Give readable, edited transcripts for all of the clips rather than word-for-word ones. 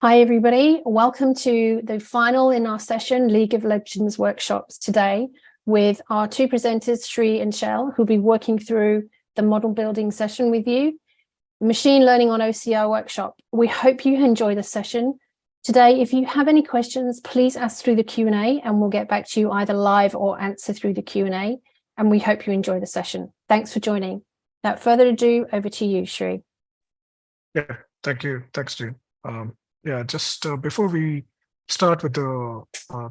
Hi, everybody. Welcome to the final in our session, League of Legends workshops today with our two presenters, Sri and Shell, who'll be working through the model building session with you. Machine Learning on OCI workshop. We hope you enjoy the session. Today, if you have any questions, please ask through the Q&A and we'll get back to you either live or answer through the Q&A. And we hope you enjoy the session. Thanks for joining. Without further ado, over to you, Sri. Yeah, thank you. Thanks, Jane. Just before we start with the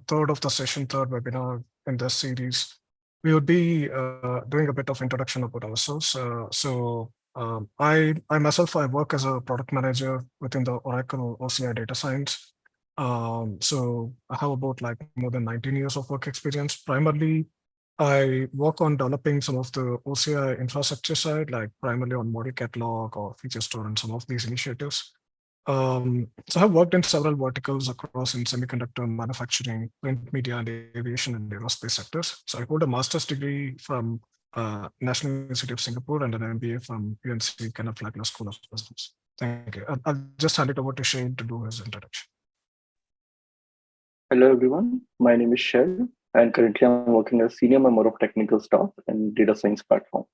third webinar in this series, we would be doing a bit of introduction about ourselves. I myself, I work as a product manager within the Oracle OCI data science. So I have about more than 19 years of work experience. Primarily, I work on developing some of the OCI infrastructure side, like primarily on model catalog or feature store and some of these initiatives. So I've worked in several verticals across in semiconductor manufacturing, print media, and aviation and aerospace sectors. So I hold a master's degree from National University of Singapore and an MBA from UNC Flagler School of Business. Thank you. I'll just hand it over to Shane to do his introduction. Hello, everyone. My name is Shell, and currently I'm working as senior member of technical staff and data science platform.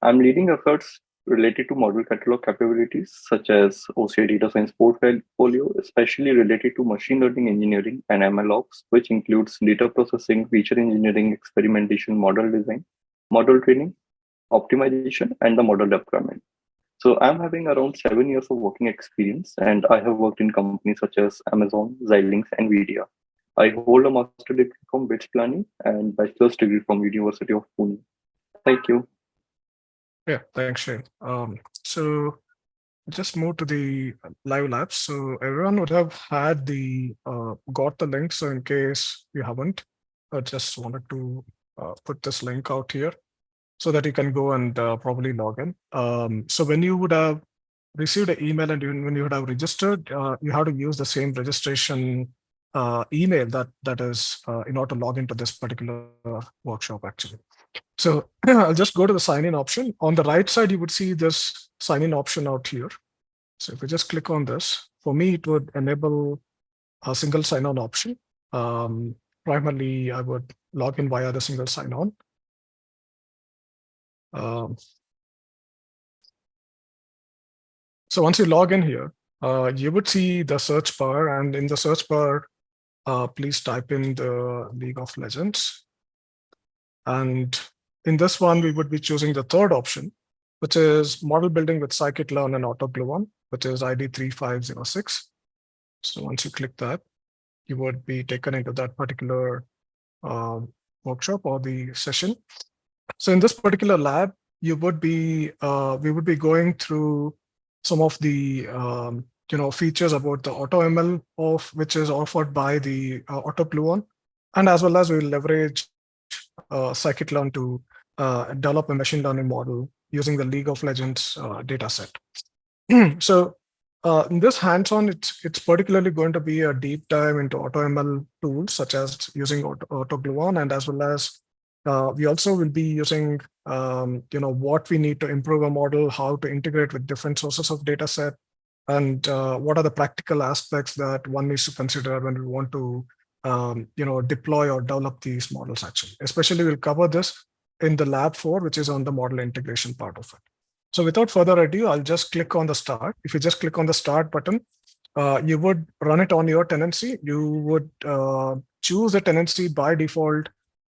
I'm leading efforts related to model catalog capabilities, such as OCI data science portfolio, especially related to machine learning engineering and MLOps, which includes data processing, feature engineering, experimentation, model design, model training, optimization, and the model deployment. So I'm having around 7 years of working experience, and I have worked in companies such as Amazon, Xilinx, and NVIDIA. I hold a master degree from BITS Planning and bachelor's degree from University of Pune. Thank you. Yeah, thanks, Shane. So just move to the live labs. So everyone would have had got the link. So in case you haven't, I just wanted to put this link out here so that you can go and probably log in. So when you would have received an email and when you would have registered, you have to use the same registration email that is in order to log into this particular workshop, actually. So I'll just go to the sign in option. On the right side, you would see this sign in option out here. So if we just click on this, for me, it would enable a single sign on option. Primarily, I would log in via the single sign on. So once you log in here, you would see the search bar, and in the search bar, please type in the League of Legends. And in this one, we would be choosing the third option, which is model building with scikit-learn and AutoGluon, which is ID 3506. So once you click that, you would be taken into that particular workshop or the session. So in this particular lab, we would be going through some of the features about the AutoML which is offered by the AutoGluon, and as well as we'll leverage scikit-learn to develop a machine learning model using the League of Legends data set. So in this hands-on, it's particularly going to be a deep dive into AutoML tools, such as using AutoGluon, and as well as we also will be using what we need to improve a model, how to integrate with different sources of data set, and what are the practical aspects that one needs to consider when we want to deploy or develop these models. Actually, especially we'll cover this in the lab 4, which is on the model integration part of it. So without further ado, I'll just click on the start. If you just click on the start button, you would run it on your tenancy. You would choose a tenancy by default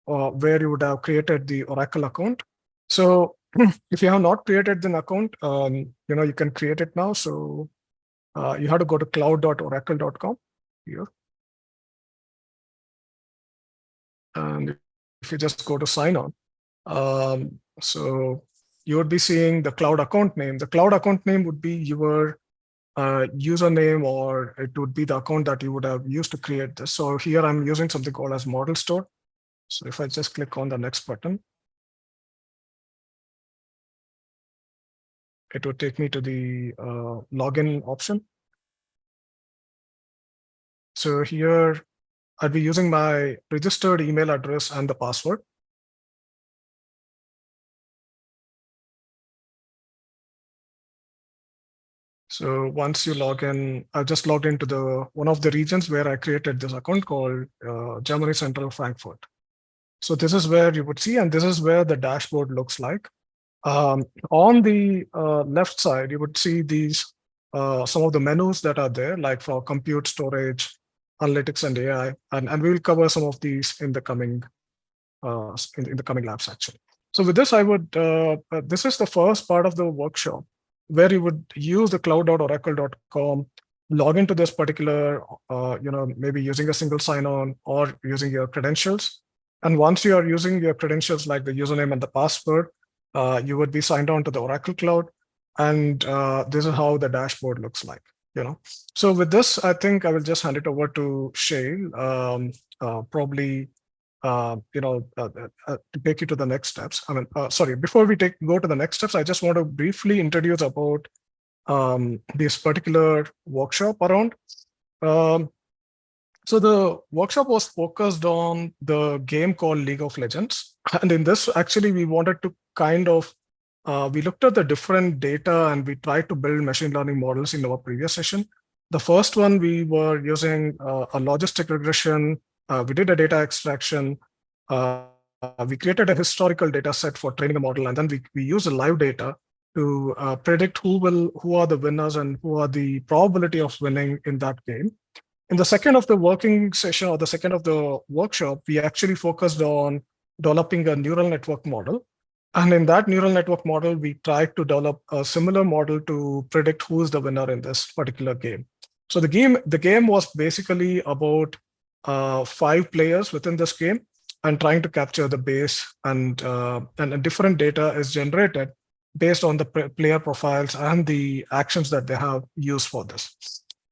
where you would have created the Oracle account. So if you have not created an account, you can create it now. So you have to go to cloud.oracle.com here. And if you just go to sign on, so you would be seeing the cloud account name. The cloud account name would be your username, or it would be the account that you would have used to create this. So here I'm using something called as model store. So if I just click on the next button, it would take me to the login option. So here I'll be using my registered email address and the password. So once you log in, I've just logged into the one of the regions where I created this account called Germany Central Frankfurt. So this is where you would see, and this is where the dashboard looks like. On the left side, you would see these some of the menus that are there, like for compute, storage, analytics, and AI, and we will cover some of these in the coming in the coming labs actually. So with this, I would this is the first part of the workshop where you would use the cloud.oracle.com, log into this particular, maybe using a single sign-on or using your credentials. And once you are using your credentials like the username and the password, you would be signed on to the Oracle Cloud. And this is how the dashboard looks like. So with this, I think I will just hand it over to Shail, probably to take you to the next steps. I mean, sorry, before we go to the next steps, I just want to briefly introduce about this particular workshop around. So the workshop was focused on the game called League of Legends. And in this, actually, we wanted to kind of, we looked at the different data and we tried to build machine learning models in our previous session. The first one, we were using a logistic regression. We did a data extraction. We created a historical data set for training a model, and then we use the live data to predict who are the winners and who are the probability of winning in that game. In the second of the working session, or the second of the workshop, we actually focused on developing a neural network model. And in that neural network model, we tried to develop a similar model to predict who is the winner in this particular game. So the game was basically about 5 players within this game and trying to capture the base, and different data is generated based on the player profiles and the actions that they have used for this.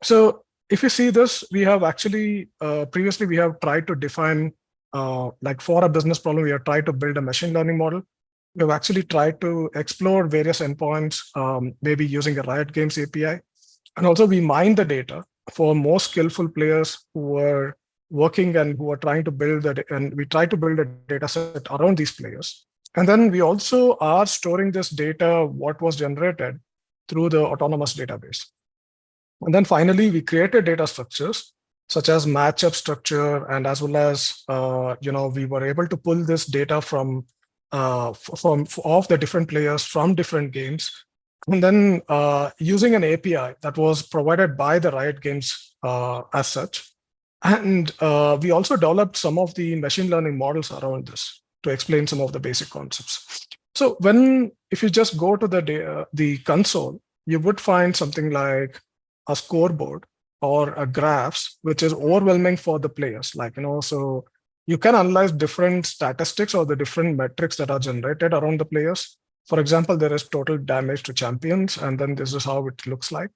So if you see this, we have actually, previously we have tried to define, like for a business problem, we have tried to build a machine learning model. We've actually tried to explore various endpoints, maybe using a Riot Games API. And also we mine the data for more skillful players who are working and who are trying to build that, and we try to build a data set around these players. And then we also are storing this data, what was generated, through the autonomous database. And then finally, we created data structures such as matchup structure, and as well as we were able to pull this data from of the different players from different games, and then using an API that was provided by the Riot Games as such. And we also developed some of the machine learning models around this to explain some of the basic concepts. So if you just go to the console, you would find something like a scoreboard or a graphs, which is overwhelming for the players. So you can analyze different statistics or the different metrics that are generated around the players. For example, there is total damage to champions, and then this is how it looks like.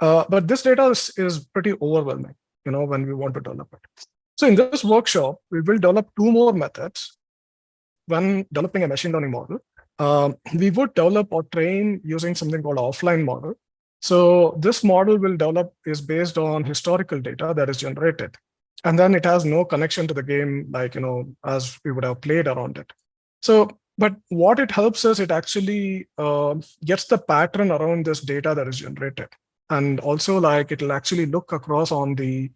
But this data is pretty overwhelming, when we want to develop it. So in this workshop, we will develop 2 more methods when developing a machine learning model. We would develop or train using something called offline model. So this model is based on historical data that is generated. And then it has no connection to the game, as we would have played around it. So, but what it helps us, it actually gets the pattern around this data that is generated. And also it'll actually look across on the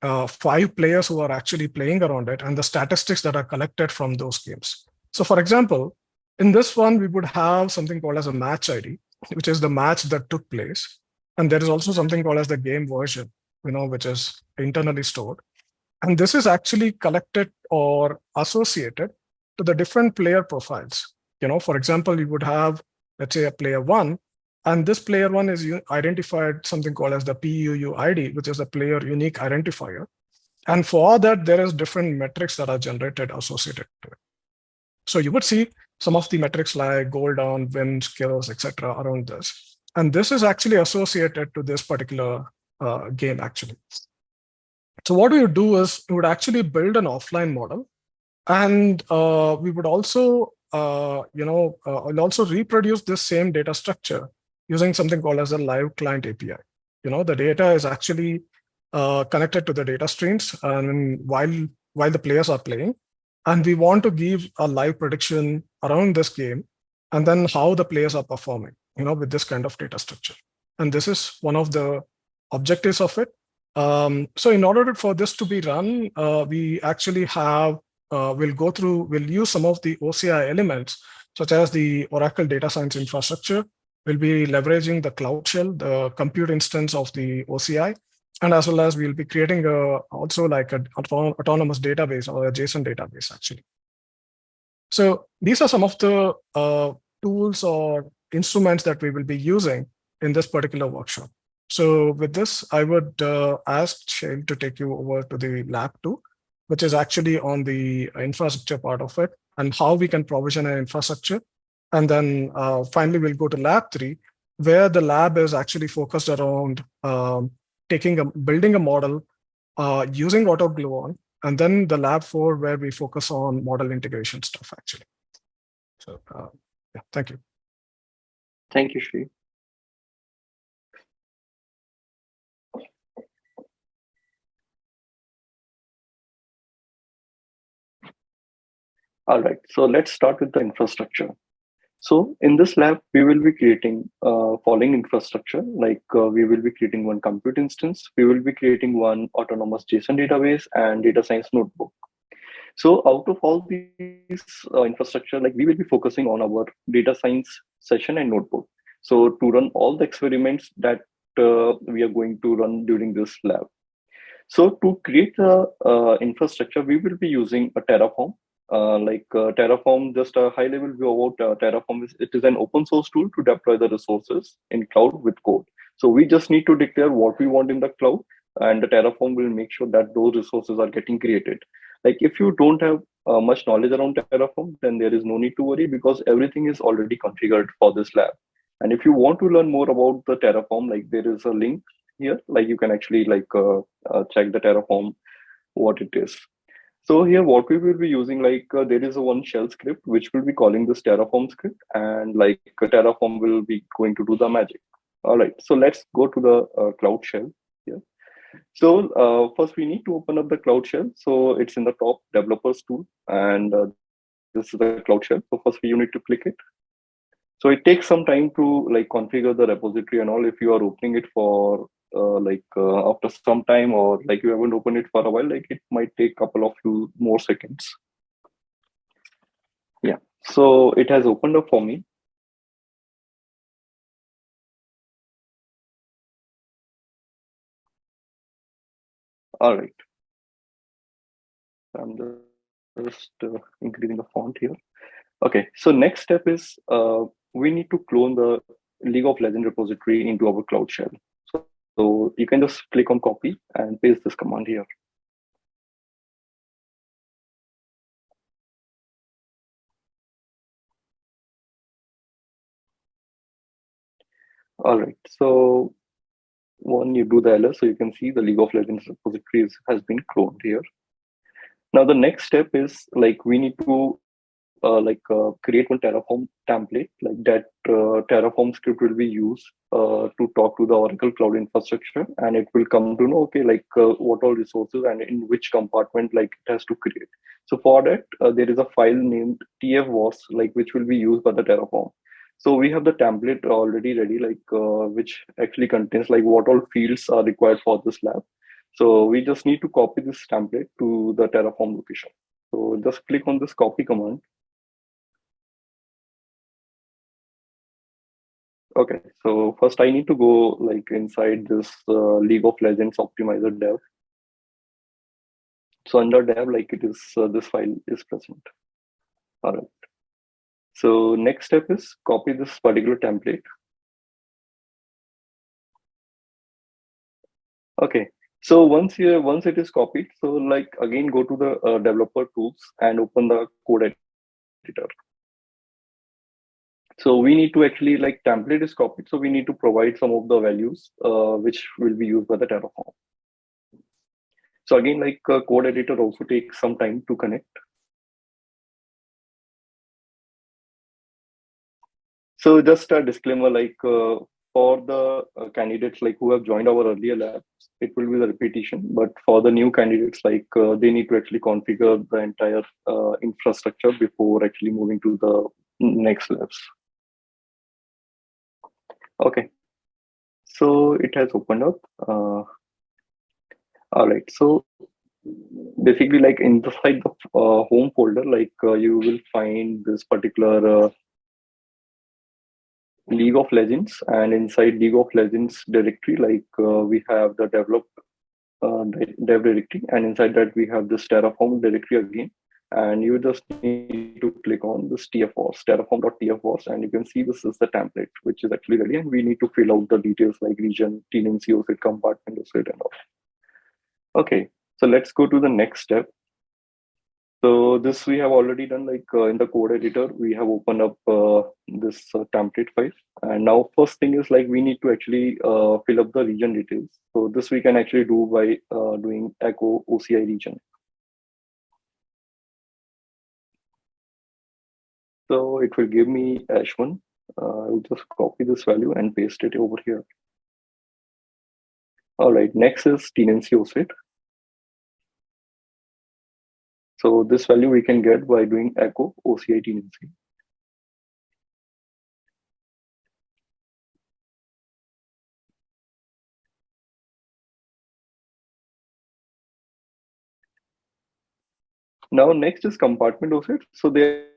5 players who are actually playing around it and the statistics that are collected from those games. So for example, in this one, we would have something called as a match ID, which is the match that took place. And there is also something called as the game version, which is internally stored. And this is actually collected or associated to the different player profiles. For example, you would have, let's say, a player 1, and this player 1 is identified something called as the PUU ID, which is a player unique identifier. And for that, there is different metrics that are generated associated to it. So you would see some of the metrics like goal down, win, skills, etc. around this. And this is actually associated to this particular game, actually. So what we would do is we would actually build an offline model, and we would also, also reproduce this same data structure using something called as a live client API. The data is actually connected to the data streams, and while the players are playing, and we want to give a live prediction around this game, and then how the players are performing, with this kind of data structure. and this is one of the objectives of it. So in order for this to be run, we actually have, we'll use some of the OCI elements, such as the Oracle Data Science infrastructure. We'll be leveraging the Cloud Shell, the compute instance of the OCI, and as well as we'll be creating also like an autonomous database or a JSON database, actually. So these are some of the tools or instruments that we will be using in this particular workshop. So with this, I would ask Shale to take you over to the lab 2, which is actually on the infrastructure part of it and how we can provision an infrastructure. And then finally, we'll go to lab 3, where the lab is actually focused around building a model using AutoGluon, and then the lab 4, where we focus on model integration stuff, actually. So yeah, thank you. Thank you, Shri. All right, so let's start with the infrastructure. So in this lab, we will be creating following infrastructure, like we will be creating one compute instance, we will be creating one autonomous JSON database and data science notebook. So out of all these infrastructure, like we will be focusing on our data science session and notebook. So to run all the experiments that we are going to run during this lab. So to create the infrastructure, we will be using a Terraform. Terraform, just a high level view about Terraform is it is an open source tool to deploy the resources in cloud with code. So we just need to declare what we want in the cloud, and the Terraform will make sure that those resources are getting created. Like if you don't have much knowledge around Terraform, then there is no need to worry because everything is already configured for this lab. And if you want to learn more about the Terraform, like there is a link here, like you can actually check the Terraform, what it is. So here, what we will be using, there is a one shell script which will be calling this Terraform script, and like Terraform will be going to do the magic. All right, so let's go to the Cloud Shell here. So first we need to open up the Cloud Shell. So it's in the top developers tool, and this is the Cloud Shell. So first you need to click it. So it takes some time to like configure the repository and all. If you are opening it for after some time, or like you haven't opened it for a while, like it might take a couple of few more seconds. Yeah, so it has opened up for me. All right, I'm just increasing the font here. Okay, so next step is we need to clone the League of Legends repository into our Cloud Shell. So you can just click on copy and paste this command here. All right, so one, you do the ls, so you can see the League of Legends repository has been cloned here. Now the next step is like we need to create one Terraform template, like that Terraform script will be used to talk to the Oracle Cloud infrastructure, and it will come to know, okay, what all resources and in which compartment like it has to create. So for that, there is a file named tfwas, like which will be used by the Terraform. So we have the template already ready, which actually contains like what all fields are required for this lab. So we just need to copy this template to the Terraform location. So just click on this copy command. Okay, so first I need to go like inside this League of Legends optimizer dev. So under dev, like it is, this file is present. All right. So next step is copy this particular template. Okay. So once it is copied, so like again go to the developer tools and open the code editor. So we need to actually like template is copied. So we need to provide some of the values which will be used by the Terraform. So again, like code editor also takes some time to connect. So just a disclaimer, for the candidates like who have joined our earlier labs, it will be the repetition. But for the new candidates, they need to actually configure the entire infrastructure before actually moving to the next labs. Okay. So it has opened up. All right. So basically, like inside the home folder, like you will find this particular League of Legends, and inside League of Legends directory, like we have the dev directory, and inside that we have this Terraform directory again. And you just need to click on this tfforce, terraform.tfforce, and you can see this is the template, which is actually ready. And we need to fill out the details like region, tenancy, OSID, compartment, OSID, and all. Okay, so let's go to the next step. So this we have already done, like in the code editor, we have opened up this template file. And now first thing is like we need to actually fill up the region details. So this we can actually do by doing echo OCI region. So it will give me hash1. I will just copy this value and paste it over here. All right, next is tenancy OSID. So this value we can get by doing echo OCI tenancy. Now next is compartment OSID. So there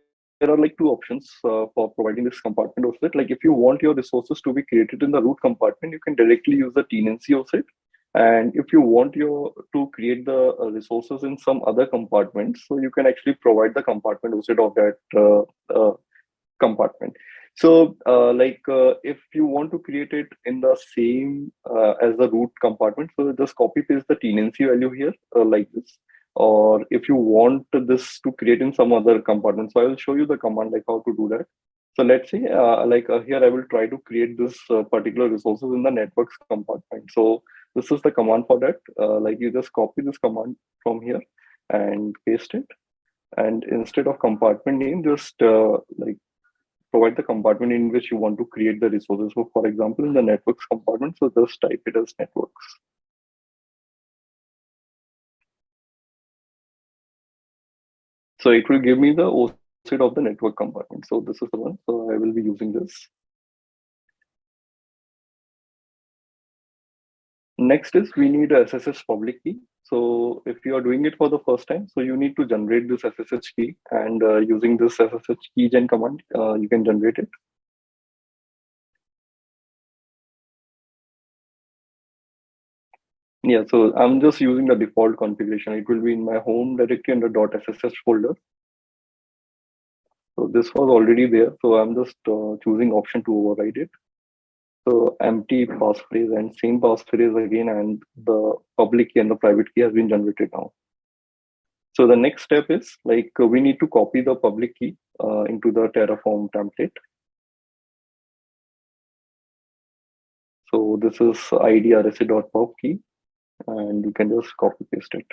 are like two options for providing this compartment OSID. Like if you want your resources to be created in the root compartment, you can directly use the tenancy OSID. And if you want to create the resources in some other compartment, so you can actually provide the compartment OSID of that compartment. So if you want to create it in the same as the root compartment, so just copy paste the tenancy value here like this. Or if you want this to create in some other compartment, so I will show you the command like how to do that. So let's say here I will try to create this particular resources in the networks compartment. So this is the command for that. Like you just copy this command from here and paste it. And instead of compartment name, just provide the compartment in which you want to create the resources. So for example, in the networks compartment, so just type it as networks. So it will give me the OSID of the network compartment. So this is the one. So I will be using this. Next is we need a SSH public key. So if you are doing it for the first time, so you need to generate this SSH key, and using this SSH keygen command, you can generate it. Yeah, so I'm just using the default configuration. It will be in my home directory under .ssh folder. So this was already there. So I'm just choosing option to override it. So empty passphrase and same passphrase again, and the public key and the private key has been generated now. So the next step is like we need to copy the public key into the Terraform template. So this is id_rsa.pub key, and you can just copy paste it.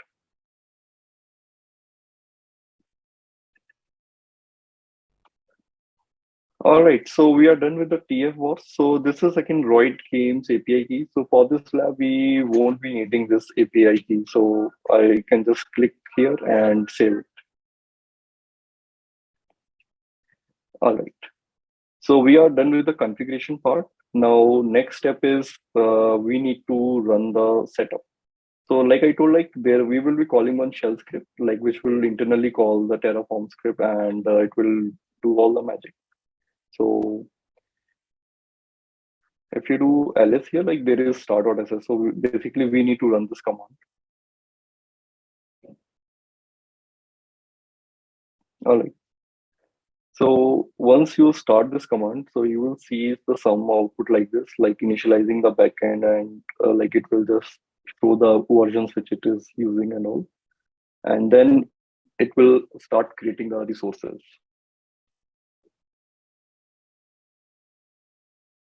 All right, so we are done with the tfforce. So this is again Royd Games API key. So for this lab, we won't be needing this API key. So I can just click here and save it. All right. So we are done with the configuration part. Now, next step is we need to run the setup. So like I told, like there we will be calling one shell script, like which will internally call the Terraform script, and it will do all the magic. So if you do ls here, like there is start.sh. So basically we need to run this command. All right. So once you start this command, so you will see the sum output like this, like initializing the backend, and like it will just show the versions which it is using and all. And then it will start creating the resources.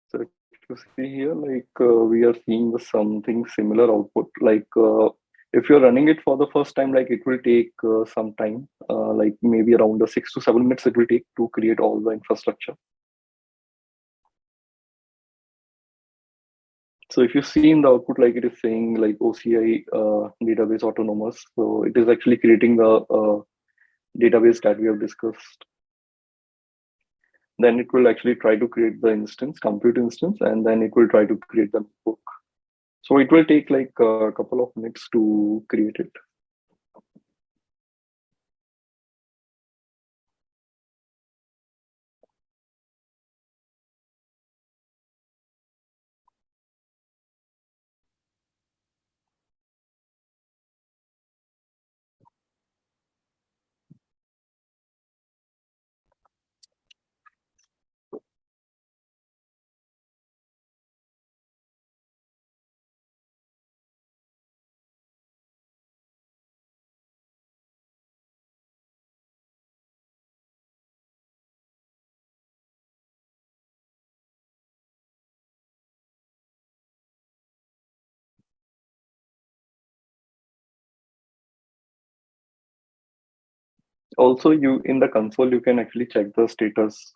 So if you see here, like we are seeing something similar output. Like if you're running it for the first time, like it will take some time, like maybe around 6 to 7 minutes it will take to create all the infrastructure. So if you see in the output, like it is saying like OCI database autonomous. So it is actually creating the database that we have discussed. then it will actually try to create the instance, compute instance, and then it will try to create the notebook. So it will take like a couple of minutes to create it. Also, you in the console, you can actually check the status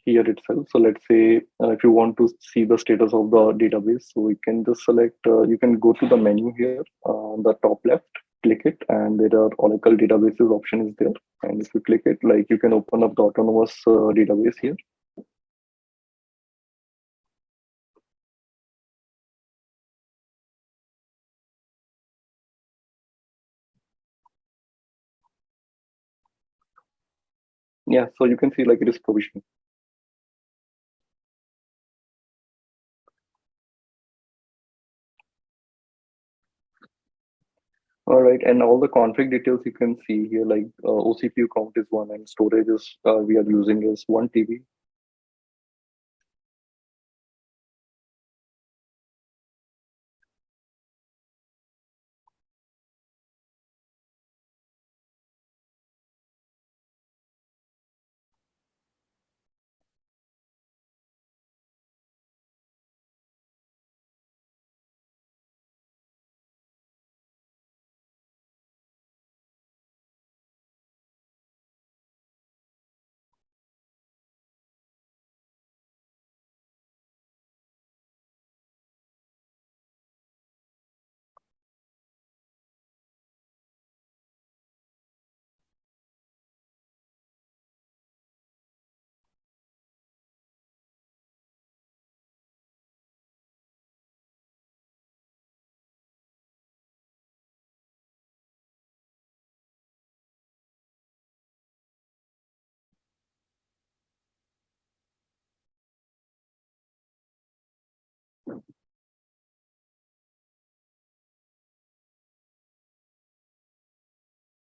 here itself. So let's say if you want to see the status of the database, so you can just select, you can go to the menu here on the top left, click it, and there are Oracle databases option is there. And if you click it, like you can open up the autonomous database here. Yeah, so you can see like it is provisioned. All right, and all the config details you can see here, like OCPU count is 1 and storage is we are using is 1 TB.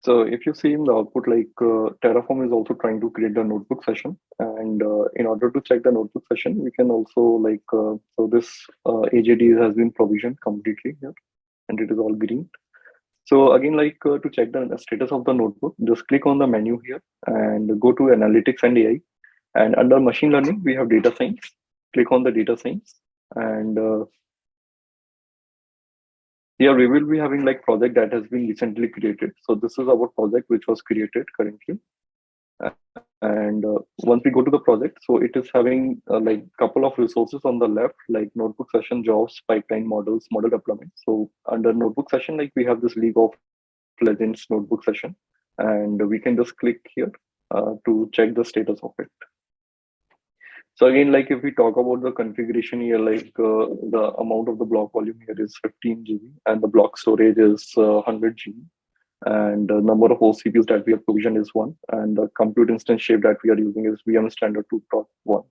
So if you see in the output, like Terraform is also trying to create the notebook session. And in order to check the notebook session, we can also like, so this AJD has been provisioned completely here and it is all green. So again, like to check the status of the notebook, just click on the menu here and go to analytics and AI. And under machine learning, we have data science. Click on the data science and here we will be having like project that has been recently created. So this is our project which was created currently. And once we go to the project, so it is having like couple of resources on the left, like notebook session, jobs, pipeline models, model deployment. So under notebook session, like we have this League of Legends notebook session, and we can just click here to check the status of it. So again, like if we talk about the configuration here, like the amount of the block volume here is 15 GB and the block storage is 100 GB. And the number of OCPUs that we have provisioned is 1. And the compute instance shape that we are using is VM standard 2.1.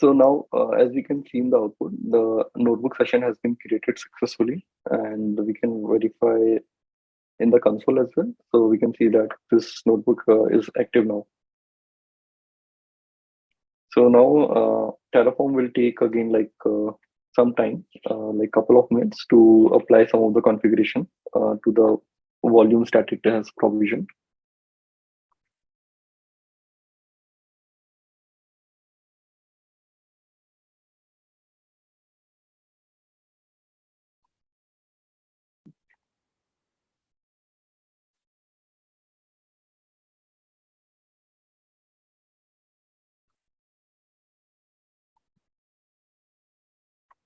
So now, as we can see in the output, the notebook session has been created successfully, and we can verify in the console as well. So we can see that this notebook is active now. So now Terraform will take again like some time, like couple of minutes to apply some of the configuration to the volumes that it has provisioned.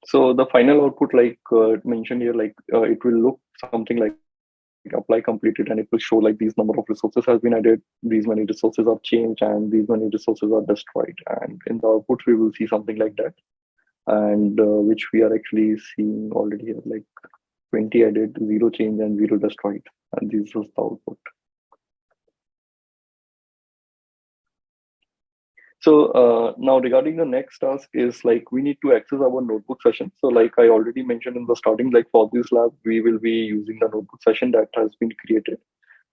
So the final output, like mentioned here, like it will look something like apply completed, and it will show like these number of resources has been added, these many resources are changed, and these many resources are destroyed. And in the output, we will see something like that, and which we are actually seeing already here, like 20 added, 0 change, and 0 destroyed. And this is the output. So now regarding the next task is like we need to access our notebook session. So like I already mentioned in the starting, like for this lab, we will be using the notebook session that has been created.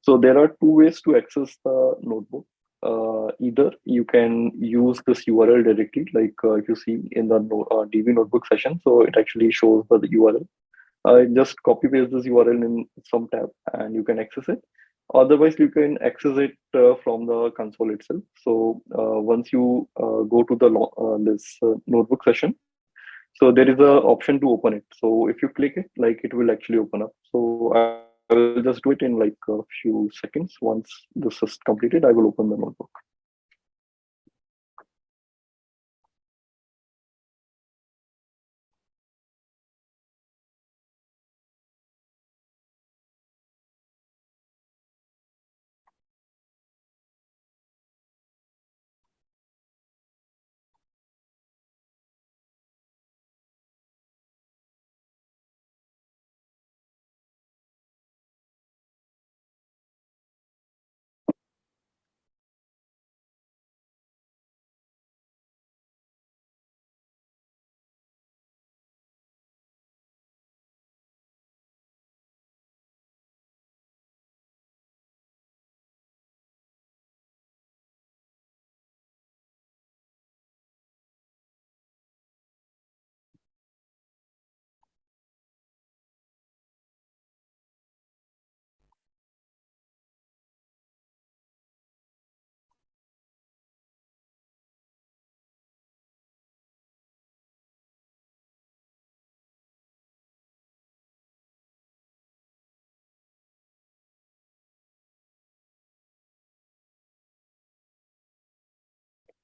So there are two ways to access the notebook. Either you can use this URL directly, like if you see in the DB notebook session, so it actually shows the URL. Just copy paste this URL in some tab and you can access it. Otherwise, you can access it from the console itself. So once you go to the this notebook session, so there is a option to open it. So if you click it, like it will actually open up. So I will just do it in like a few seconds. Once this is completed, I will open the notebook.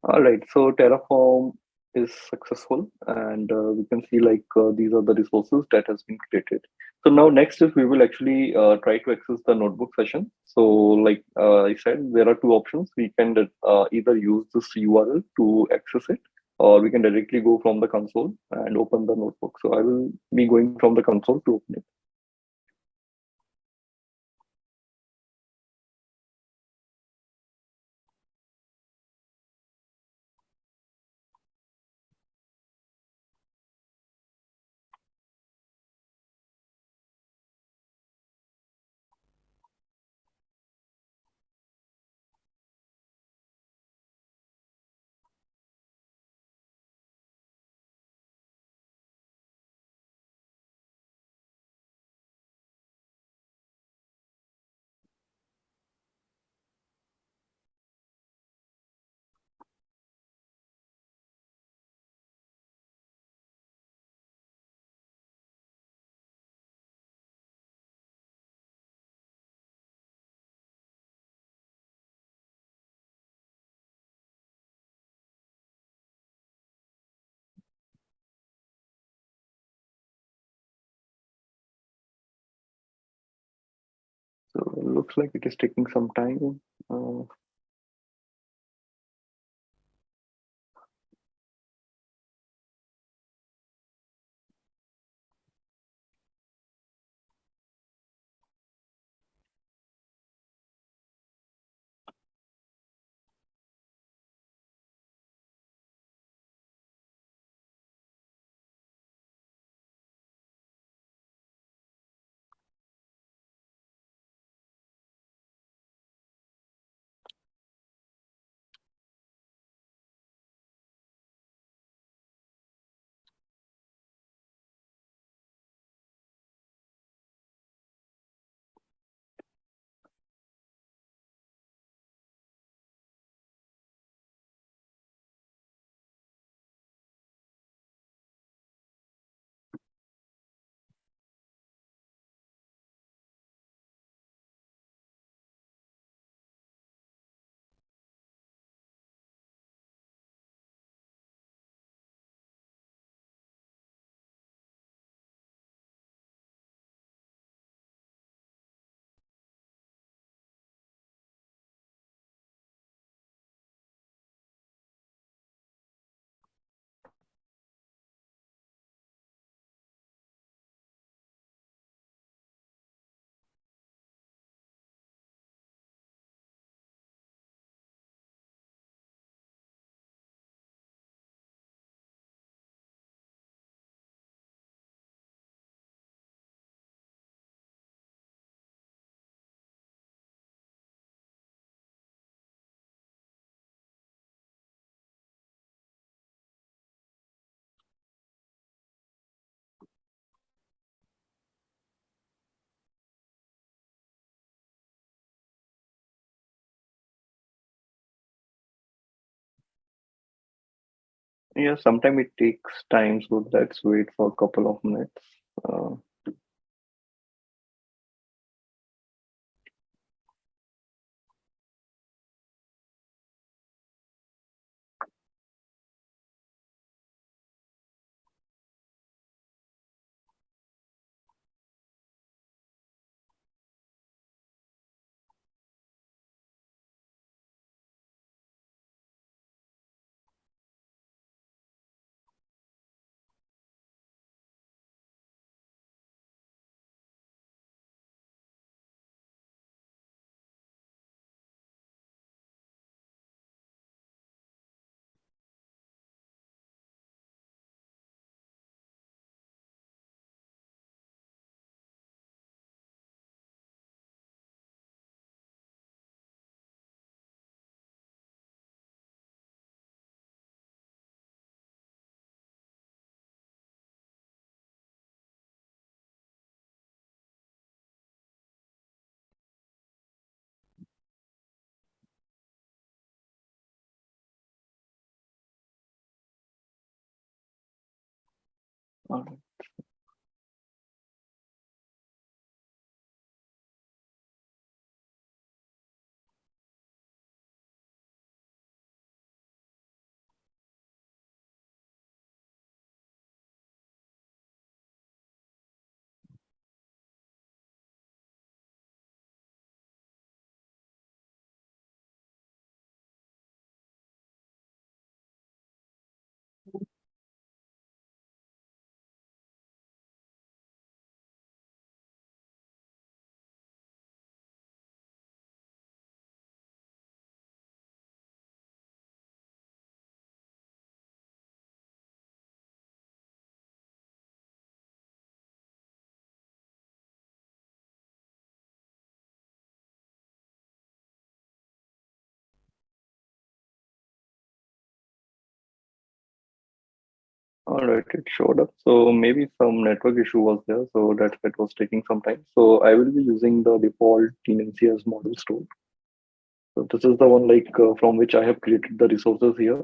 All right, so Terraform is successful, and we can see like these are the resources that has been created. So now next is we will actually try to access the notebook session. So like I said, there are two options. We can either use this URL to access it, or we can directly go from the console and open the notebook. So I will be going from the console to open it. So it looks like it is taking some time. Uh, Yeah, sometimes it takes time, so let's wait for a couple of minutes. Uh, all right. All right, it showed up. So maybe some network issue was there, so that's why it was taking some time. So I will be using the default tenancy as model store. So this is the one from which I have created the resources here.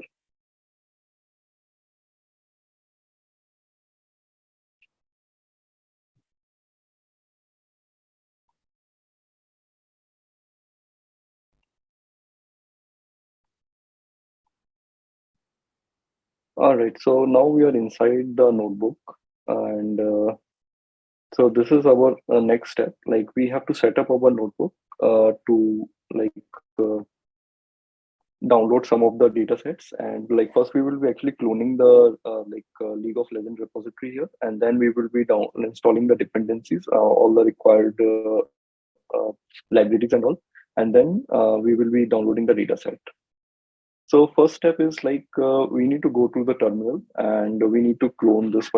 All right, so now we are inside the notebook, and so this is our next step. Like we have to set up our notebook to uh, download some of the data sets, and like first we will be actually cloning the League of Legends repository here, and then we will be down installing the dependencies, all the required libraries and all, and then we will be downloading the data set. So first step is we need to go to the terminal and we need to clone this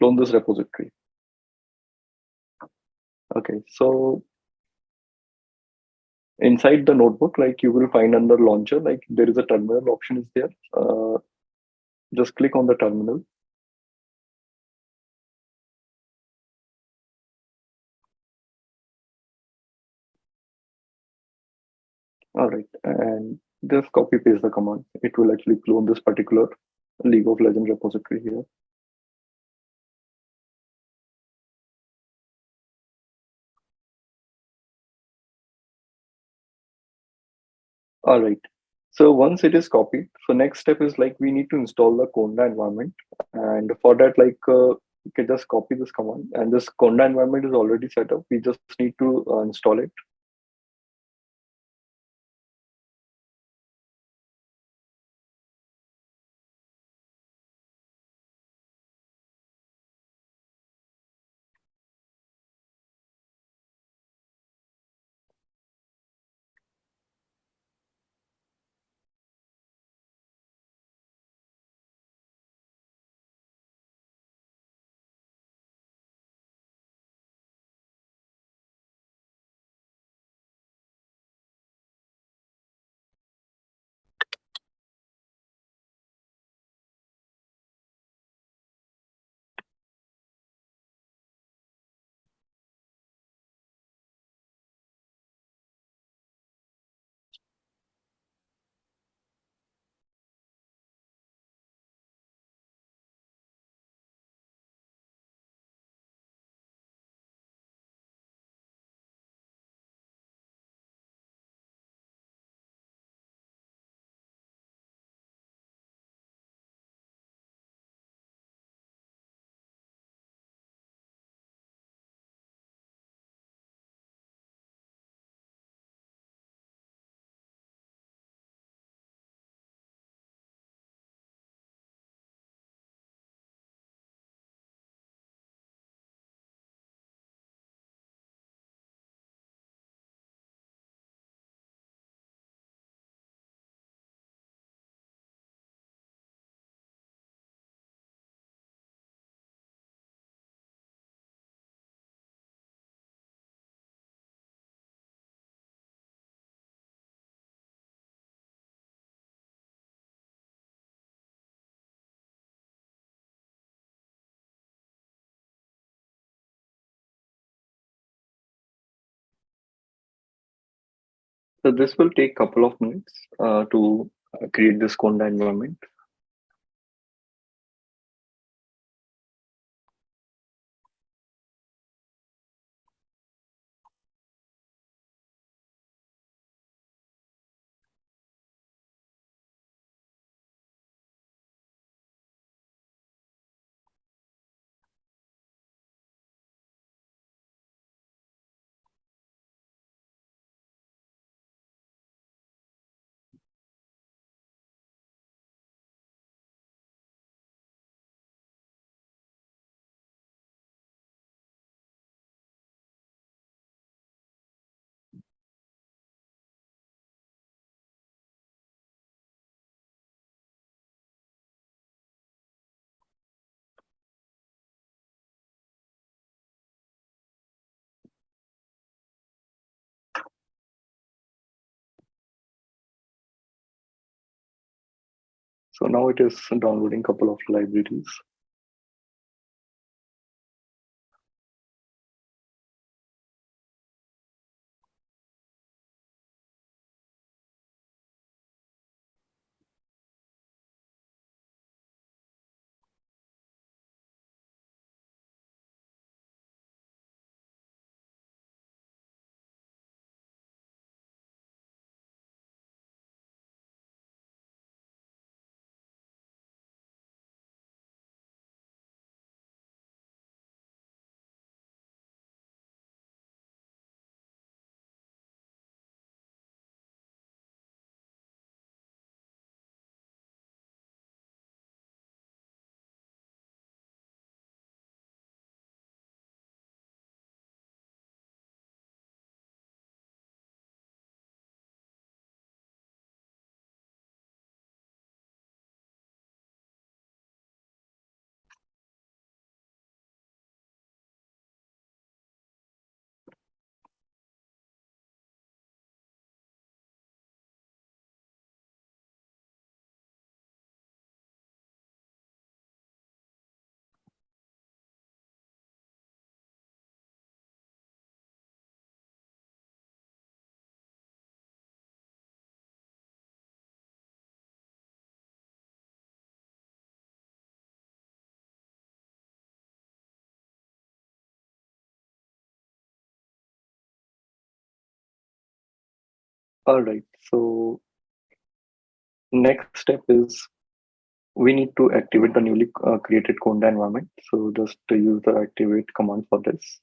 repository. Okay, so inside the notebook, like you will find under launcher, like there is a terminal option is there. Just click on the terminal. All right, and just copy paste the command. It will actually clone this particular League of Legends repository here. All right. So once it is copied, so next step is like we need to install the Conda environment, and for that, you can just copy this command, and this Conda environment is already set up. We just need to install it. So this will take a couple of minutes to create this Conda environment. So now it is downloading a couple of libraries. All right. So next step is we need to activate the newly created Conda environment. So just to use the activate command for this.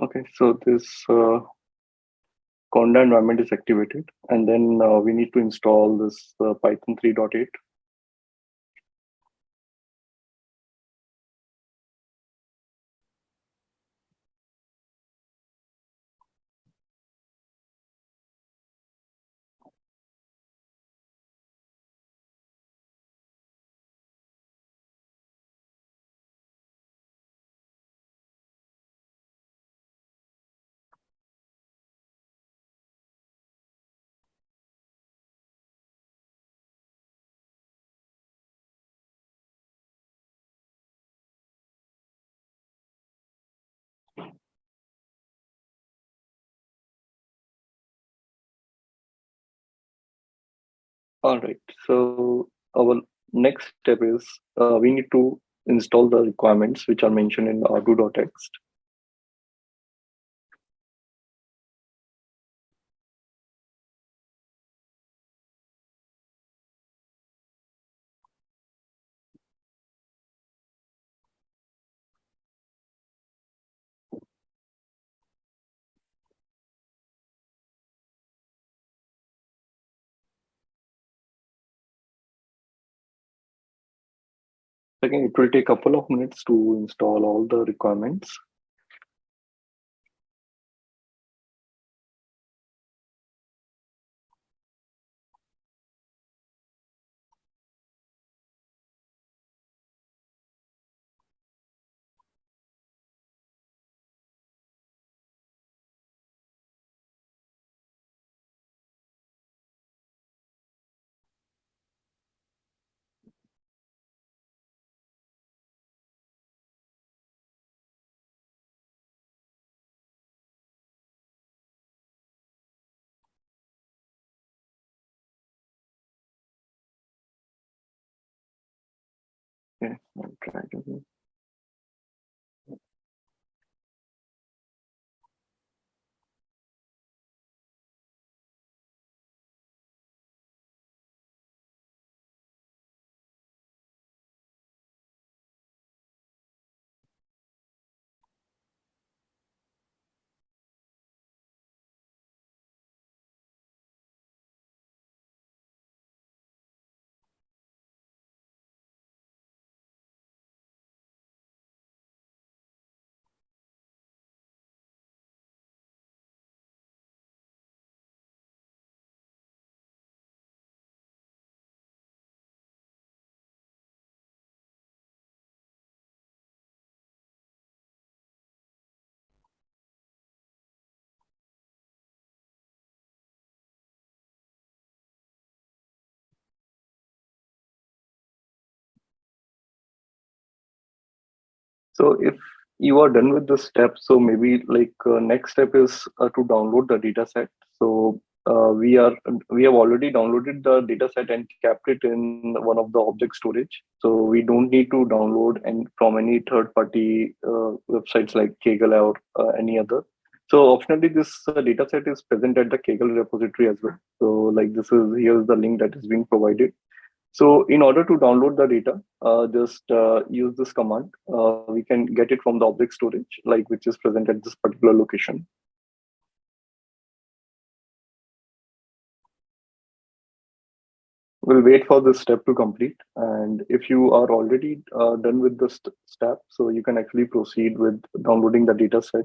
Okay, so this Conda environment is activated, and then we need to install this Python 3.8. All right, so our next step is we need to install the requirements which are mentioned in the r2.txt. Again, it will take a couple of minutes to install all the requirements. Okay, I'll try to. So if you are done with this step, so maybe like next step is to download the data set. So we have already downloaded the data set and kept it in one of the object storage. So we don't need to download and from any third party websites like Kaggle or any other. So optionally, this data set is present at the Kaggle repository as well. So like this is here's the link that is being provided. So in order to download the data, just use this command. We can get it from the object storage, like which is present at this particular location. We'll wait for this step to complete. And if you are already done with this step, so you can actually proceed with downloading the data set.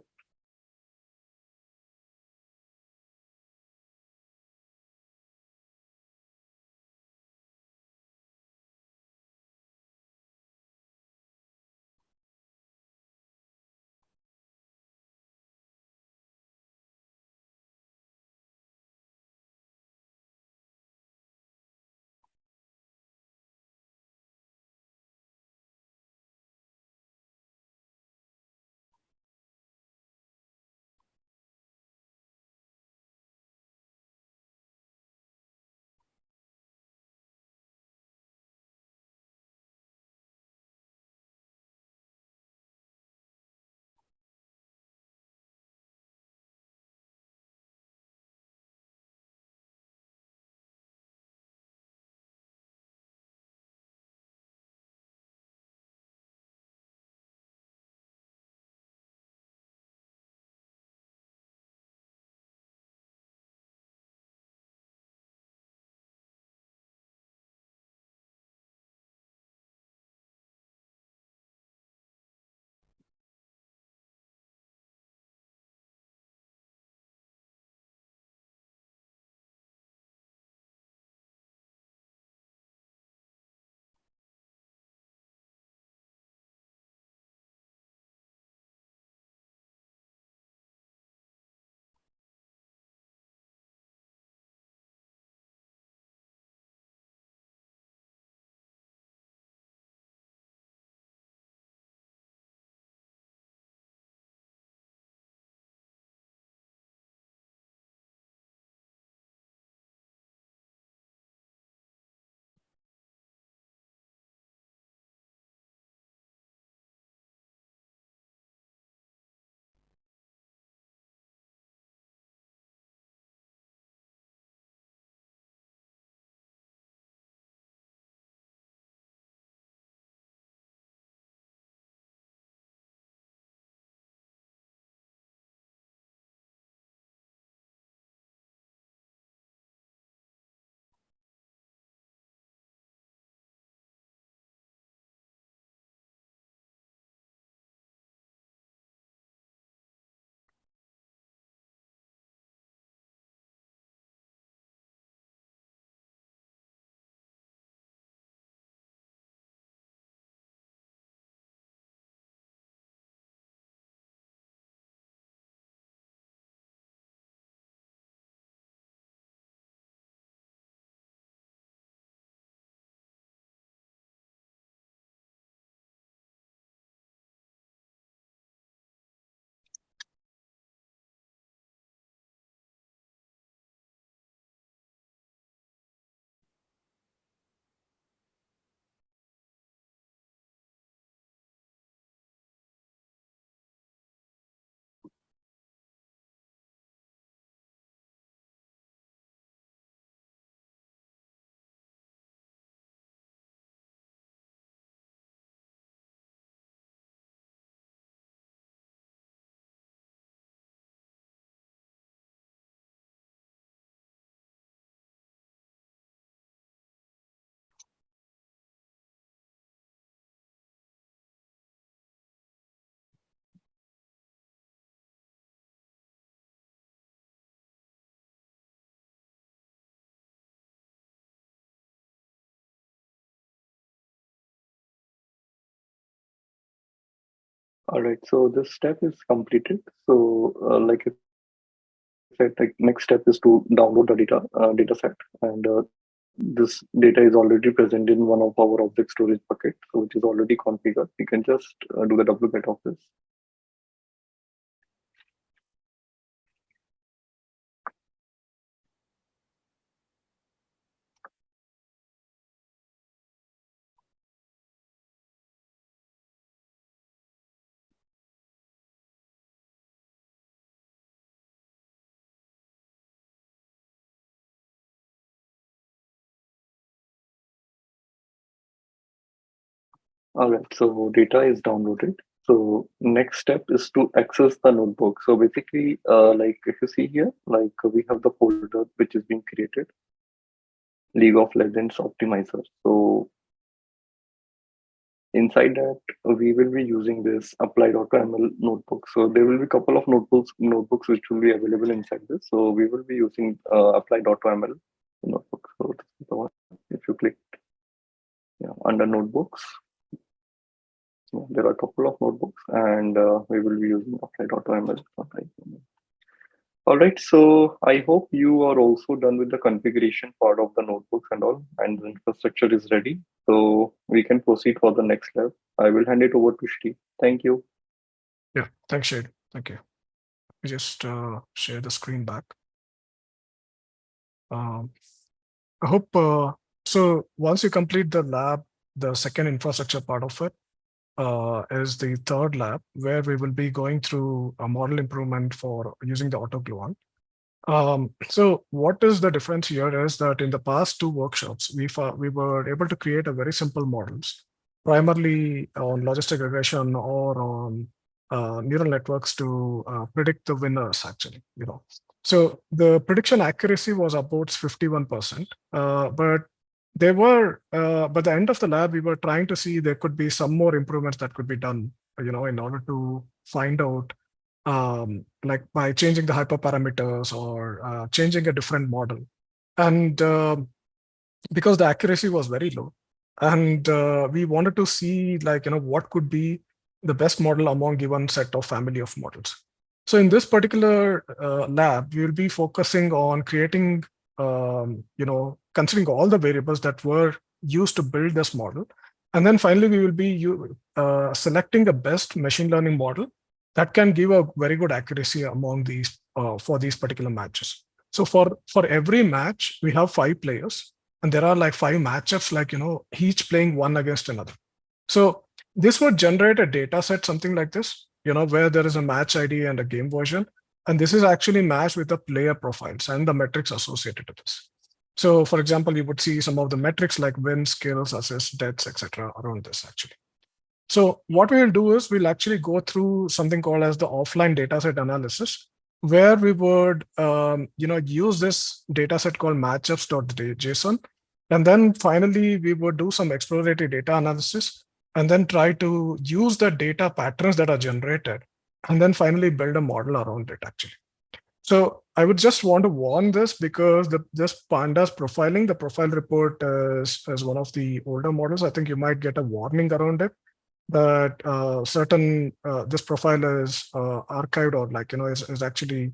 All right, so this step is completed. So like I said, like next step is to download the data set, and this data is already present in one of our object storage buckets, so which is already configured. We can just do the wget of this. All right, so data is downloaded. So next step is to access the notebook. So basically, like if you see here, like we have the folder which is being created, League of Legends Optimizer. So inside that, we will be using this applied.ml notebook. So there will be a couple of notebooks which will be available inside this. So we will be using applied.ml notebook. So this is the one. If you click under notebooks, there are a couple of notebooks, and we will be using apply.ml. All right, so I hope you are also done with the configuration part of the notebooks and all, and the infrastructure is ready. So we can proceed for the next step. I will hand it over to Shri. Thank you. Yeah, thanks, Shade. Thank you. We just share the screen back. I hope so. Once you complete the lab, the second infrastructure part of it is the third lab, where we will be going through a model improvement for using the AutoGluon. So what is the difference here is that in the past two workshops, we were able to create a very simple models, primarily on logistic regression or on neural networks to predict the winners, actually, So the prediction accuracy was about 51%, but by the end of the lab, we were trying to see there could be some more improvements that could be done, in order to find out like by changing the hyperparameters or changing a different model. And because the accuracy was very low, and we wanted to see what could be the best model among given set of family of models. So in this particular lab, we will be focusing on creating, considering all the variables that were used to build this model. And then finally, we will be selecting the best machine learning model that can give a very good accuracy among these for these particular matches. So for every match, we have 5 players, and there are like 5 matchups, each playing one against another. So this would generate a data set, something like this, where there is a match ID and a game version. And this is actually matched with the player profiles and the metrics associated to this. So for example, you would see some of the metrics like wins, kills, assists, deaths, etc. around this actually. So what we will do is we'll actually go through something called as the offline dataset analysis, where we would use this dataset called matchups.json. And then finally, we would do some exploratory data analysis and then try to use the data patterns that are generated, and then finally build a model around it actually. So I would just want to warn this because this pandas profiling, the profile report is one of the older models. I think you might get a warning around it that certain this profile is archived or is actually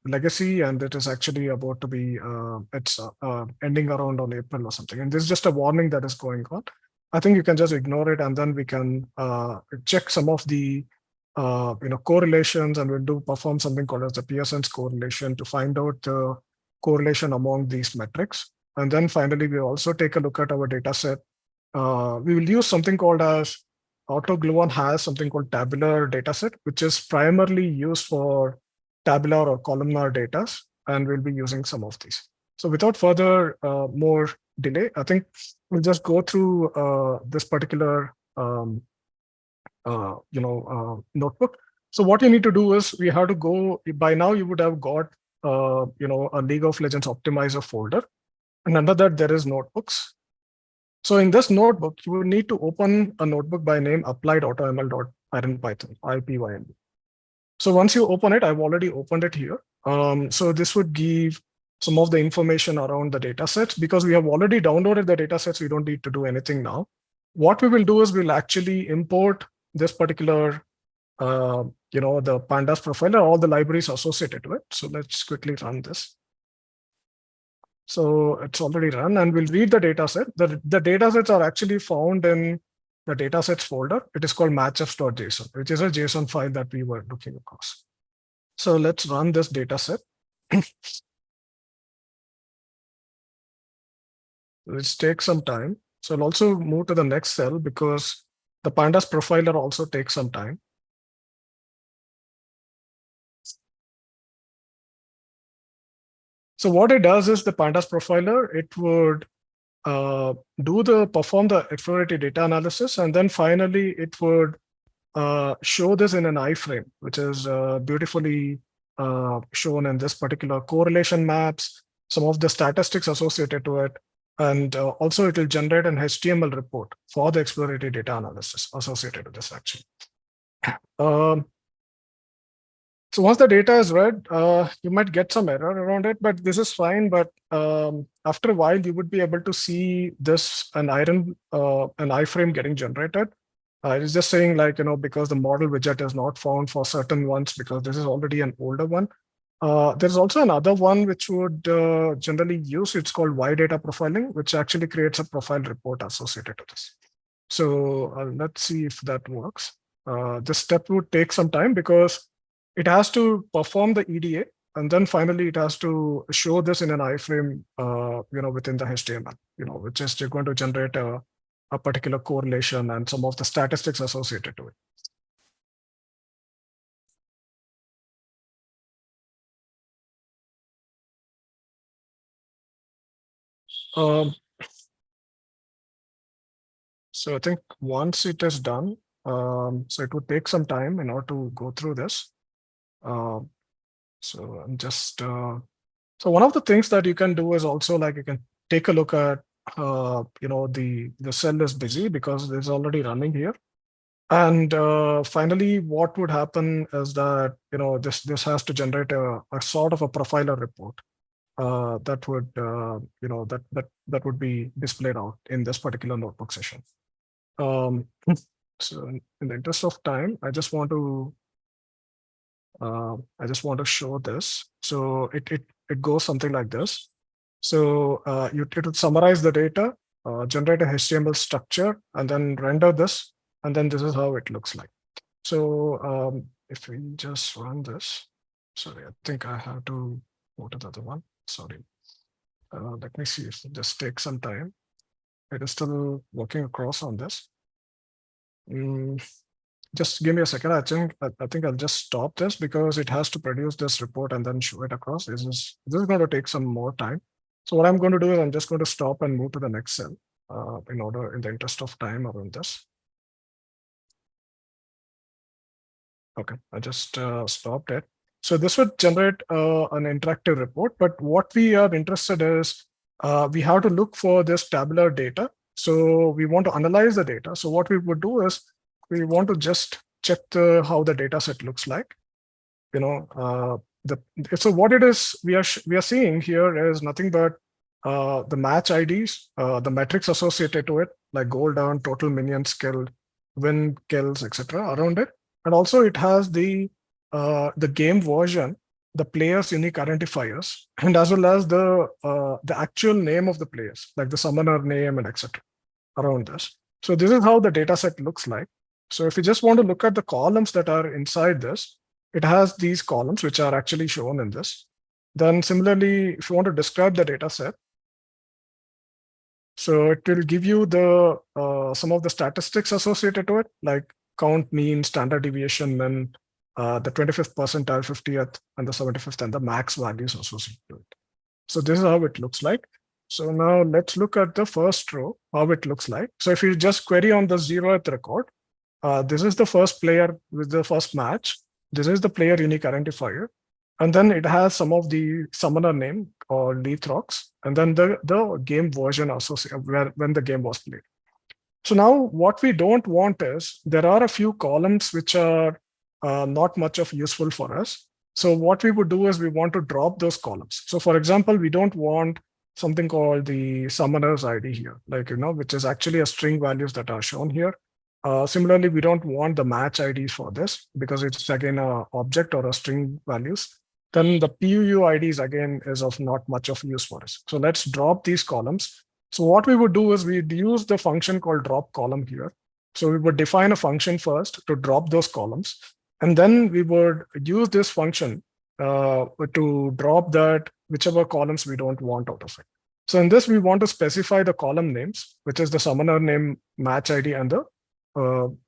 legacy, and it is actually about to be it's ending around on April or something. And this is just a warning that is going on. I think you can just ignore it, and then we can check some of the correlations, and we'll perform something called as the Pearson's correlation to find out the correlation among these metrics. And then finally, we also take a look at our data set. We will use something called as AutoGluon has something called tabular dataset, which is primarily used for tabular or columnar data, and we'll be using some of these. So without further more delay, I think we'll just go through this particular notebook. So what you need to do is we have to go, by now you would have got a League of Legends optimizer folder, and under that there is notebooks. So in this notebook, you will need to open a notebook by name applied.ml.python, IPYN. So once you open it, I've already opened it here. So this would give some of the information around the data sets. Because we have already downloaded the data sets, we don't need to do anything now. What we will do is we'll actually import this particular, the pandas profiler, all the libraries associated with. So let's quickly run this. So it's already run, and we'll read the data set. The data sets are actually found in the datasets folder. It is called matchups.json, which is a JSON file that we were looking across. So let's run this data set. Let's take some time. So I'll also move to the next cell because the pandas profiler also takes some time. So what it does is the pandas profiler, it would perform the exploratory data analysis, and then finally it would show this in an iframe, which is beautifully shown in this particular correlation maps, some of the statistics associated to it, and also it will generate an HTML report for the exploratory data analysis associated with this actually. So once the data is read, you might get some error around it, but this is fine. But after a while, you would be able to see this an iframe getting generated. It's just saying like, because the model widget is not found for certain ones, because this is already an older one. There's also another one which would generally use, it's called Y data profiling, which actually creates a profile report associated to this. So let's see if that works. This step would take some time because it has to perform the EDA, and then finally it has to show this in an iframe, within the HTML, which is going to generate a particular correlation and some of the statistics associated to it. So I think once it is done, so it would take some time in order to go through this. So I'm just, so one of the things that you can do is also like you can take a look at, the cell is busy because it's already running here. And finally, what would happen is that, this has to generate a sort of a profiler report that would, that would be displayed out in this particular notebook session. So in the interest of time, I just want to show this. So it goes something like this. So it would summarize the data, generate a HTML structure, and then render this, and then this is how it looks like. So if we just run this, sorry, I think I have to go to the other one. Sorry. Let me see if this takes some time. It is still working across on this. Just give me a second. I think I'll just stop this because it has to produce this report and then show it across. This is going to take some more time. So what I'm going to do is I'm just going to stop and move to the next cell in the interest of time around this. Okay, I just stopped it. So this would generate an interactive report, but what we are interested is we have to look for this tabular data. So we want to analyze the data. So what we would do is we want to just check how the data set looks like. So what it is we are seeing here is nothing but the match IDs, the metrics associated to it, like goal down, total minions killed, win kills, etc. around it. And also it has the game version, the player's unique identifiers, and as well as the actual name of the players, like the summoner name and etc. around this. So this is how the data set looks like. So if you just want to look at the columns that are inside this, it has these columns which are actually shown in this. Then similarly, if you want to describe the data set, so it will give you the some of the statistics associated to it, like count, mean, standard deviation, and the 25th percentile, 50th, and the 75th, and the max values associated to it. So this is how it looks like. So now let's look at the first row, how it looks like. So if you just query on the 0th record, this is the first player with the first match. This is the player unique identifier. And then it has some of the summoner name or Leathrox, and then the game version associated when the game was played. So now what we don't want is there are a few columns which are not much of useful for us. So what we would do is we want to drop those columns. So for example, we don't want something called the summoner's ID here, like, which is actually a string values that are shown here. Similarly, we don't want the match ID for this because it's again a object or a string values. Then the PUU IDs again is of not much of use for us. So let's drop these columns. So what we would do is we'd use the function called drop column here. So we would define a function first to drop those columns. And then we would use this function to drop that whichever columns we don't want out of it. So in this, we want to specify the column names, which is the summoner name, match ID, and the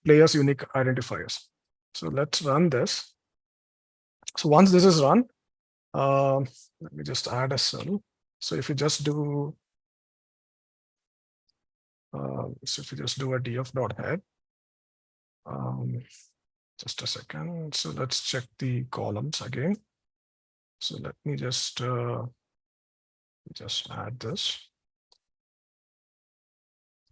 player's unique identifiers. So let's run this. So once this is run, let me just add a cell. So if you just do, so if you just do a df.head, just a second. So let's check the columns again. So let me just add this.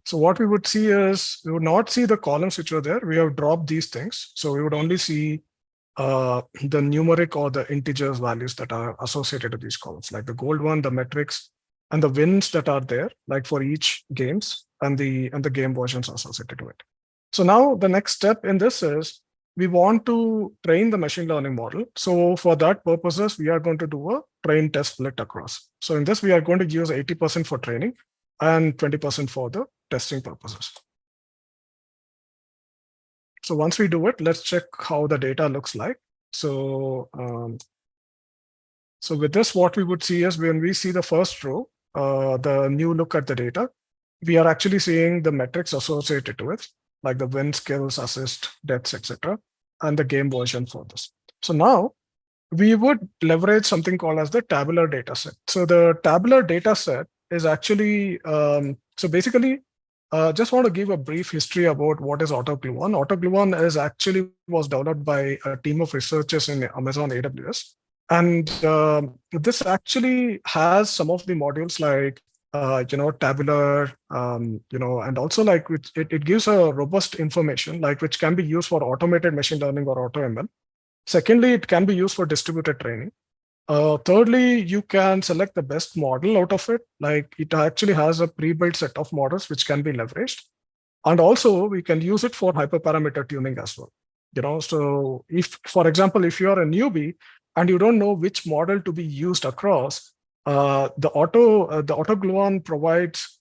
So what we would see is we would not see the columns which were there. We have dropped these things. So we would only see the numeric or the integers values that are associated with these columns, like the gold one, the metrics, and the wins that are there, like for each games and the game versions associated to it. So now the next step in this is we want to train the machine learning model. So for that purposes, we are going to do a train test split across. So in this, we are going to use 80% for training and 20% for the testing purposes. So once we do it, let's check how the data looks like. So, so with this, what we would see is when we see the first row, the new look at the data, we are actually seeing the metrics associated to it, like the win, skills, assist, deaths, etc., and the game version for this. So now we would leverage something called as the tabular data set. So the tabular data set is actually, so basically, just want to give a brief history about what is AutoGluon. AutoGluon is actually was developed by a team of researchers in Amazon AWS. And this actually has some of the modules like, tabular, and also like it gives a robust information, like which can be used for automated machine learning or AutoML. Secondly, it can be used for distributed training. Thirdly, you can select the best model out of it. Like it actually has a pre-built set of models which can be leveraged. And also we can use it for hyperparameter tuning as well. So if, for example, if you're a newbie and you don't know which model to be used across, the AutoGluon provides,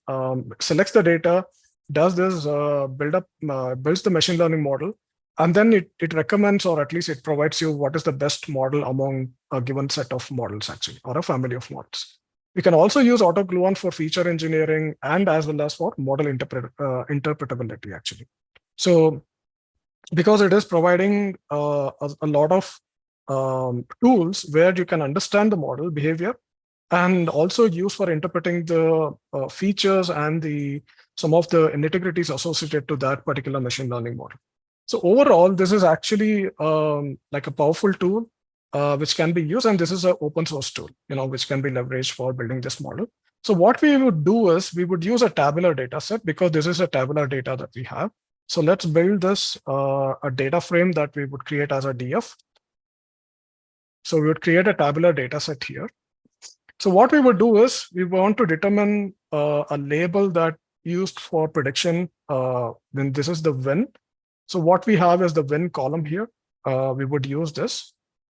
selects the data, does this builds the machine learning model, and then it recommends, or at least it provides you what is the best model among a given set of models, actually, or a family of models. We can also use AutoGluon for feature engineering and as well as for model interpretability, actually. So because it is providing a lot of tools where you can understand the model behavior and also use for interpreting the features and some of the nitty-gritties associated to that particular machine learning model. So overall, this is actually like a powerful tool which can be used, and this is an open source tool, which can be leveraged for building this model. So what we would do is we would use a tabular data set because this is a tabular data that we have. So let's build this a data frame that we would create as a DF. So we would create a tabular data set here. So what we would do is we want to determine a label that used for prediction. Then this is the win. So what we have is the win column here. We would use this.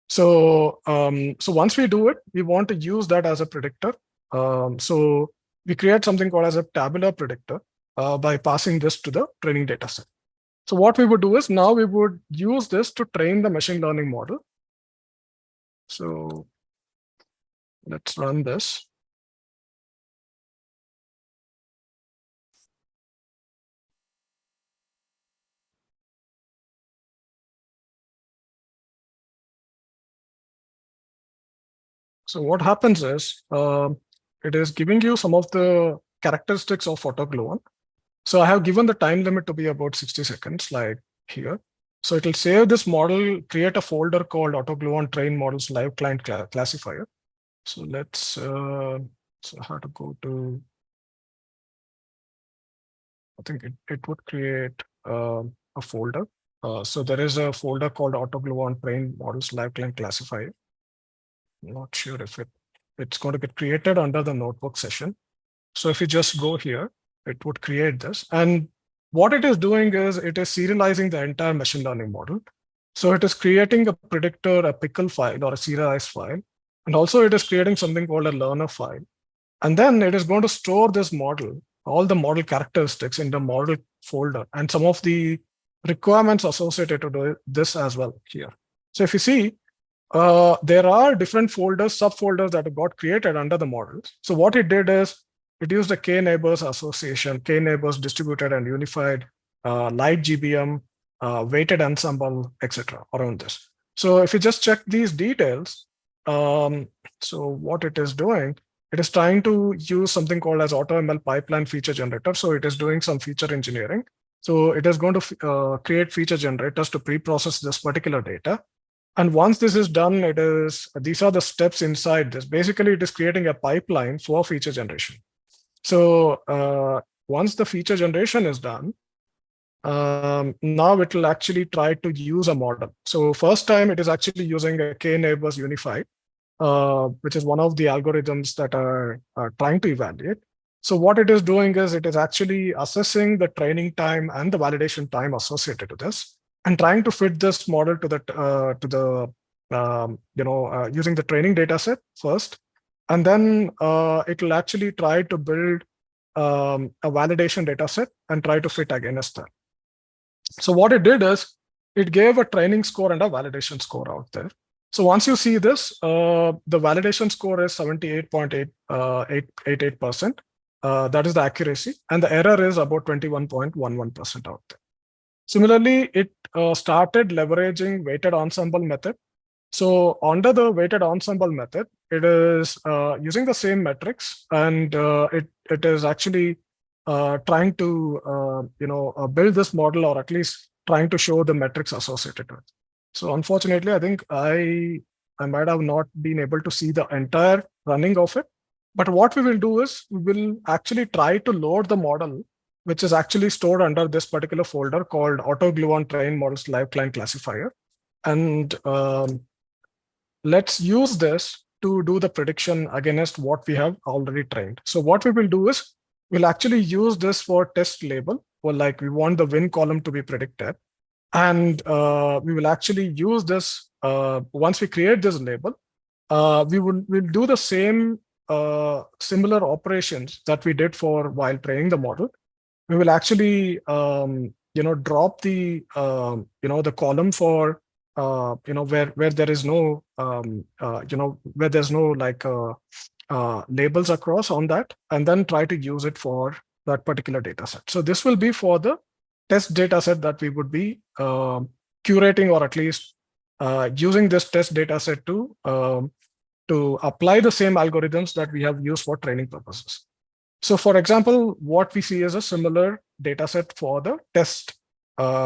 So once we do it, we want to use that as a predictor. So we create something called as a tabular predictor by passing this to the training data set. So what we would do is now we would use this to train the machine learning model. So let's run this. So what happens is it is giving you some of the characteristics of AutoGluon. So I have given the time limit to be about 60 seconds, like here. So it will save this model, create a folder called AutoGluon train models live client classifier. So let's, so I have to go to, I think it would create a folder. So there is a folder called AutoGluon train models live client classifier. I'm not sure if it's going to get created under the notebook session. So if you just go here, it would create this. And what it is doing is it is serializing the entire machine learning model. So it is creating a predictor, a pickle file or a serialized file. And also it is creating something called a learner file. And then it is going to store this model, all the model characteristics in the model folder and some of the requirements associated to this as well here. So if you see, there are different folders, subfolders that got created under the models. So what it did is it used a k-neighbors association, k-neighbors distributed and unified, light GBM, weighted ensemble, etc. around this. So if you just check these details, so what it is doing, it is trying to use something called as AutoML pipeline feature generator. So it is doing some feature engineering. So it is going to create feature generators to pre-process this particular data. And once this is done, these are the steps inside this. Basically, it is creating a pipeline for feature generation. So once the feature generation is done, now it will actually try to use a model. So first time it is actually using a k-neighbors unified, which is one of the algorithms that are trying to evaluate. So what it is doing is it is actually assessing the training time and the validation time associated to this, and trying to fit this model to the using the training data set first, and then it will actually try to build a validation data set and try to fit against that. So what it did is it gave a training score and a validation score out there. So once you see this, the validation score is 78.88%. That is the accuracy, and the error is about 21.11% out there. Similarly, it started leveraging weighted ensemble method. So under the weighted ensemble method, it is using the same metrics, and it is actually trying to build this model, or at least trying to show the metrics associated with it. So unfortunately, I think I might have not been able to see the entire running of it. But what we will do is we will actually try to load the model, which is actually stored under this particular folder called AutoGluon Train Models Live Client Classifier. And let's use this to do the prediction against what we have already trained. So what we will do is we'll actually use this for test label, or like we want the win column to be predicted. And we will actually use this once we create this label. We'll do the same similar operations that we did for while training the model. We will actually drop the the column for where there is no where there's no like labels across on that, and then try to use it for that particular data set. So this will be for the test data set that we would be curating, or at least using this test data set to apply the same algorithms that we have used for training purposes. So for example, what we see is a similar data set for the test,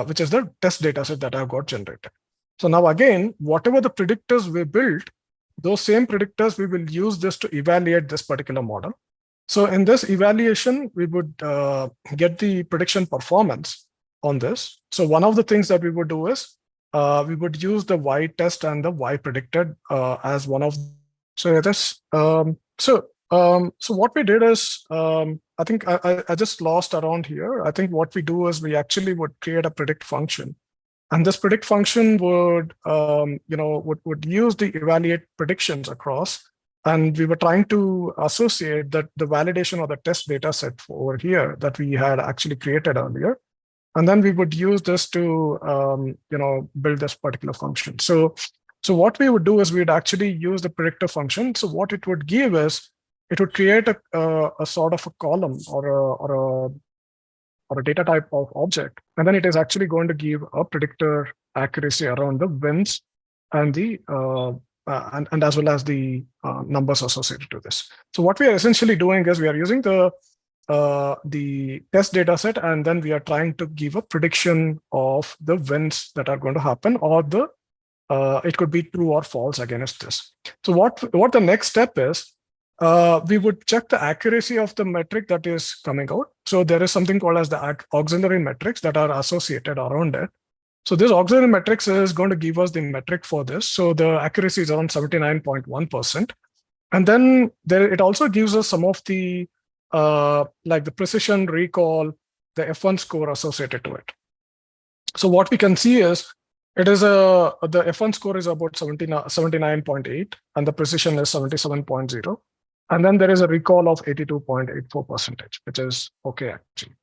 which is the test data set that I've got generated. So now again, whatever the predictors we built, those same predictors, we will use this to evaluate this particular model. So in this evaluation, we would get the prediction performance on this. So one of the things that we would do is we would use the Y test and the Y predicted as one of. So this. So what we did is, I think I just lost around here. I think what we do is we actually would create a predict function, and this predict function would would use the evaluate predictions across. And we were trying to associate that the validation or the test data set over here that we had actually created earlier. And then we would use this to build this particular function. So what we would do is we'd actually use the predictor function. So what it would give is it would create a sort of a column or a data type of object, and then it is actually going to give a predictor accuracy around the wins and the and as well as the numbers associated to this. So what we are essentially doing is we are using the test data set, and then we are trying to give a prediction of the wins that are going to happen, or the it could be true or false against this. So what the next step is, we would check the accuracy of the metric that is coming out. So there is something called as the auxiliary metrics that are associated around it. So this auxiliary metrics is going to give us the metric for this. So the accuracy is around 79.1%. And then it also gives us some of the like the precision, recall, the F1 score associated to it. So what we can see is the F1 score is about 79.8 and the precision is 77.0. And then there is a recall of 82.84%, which is okay actually.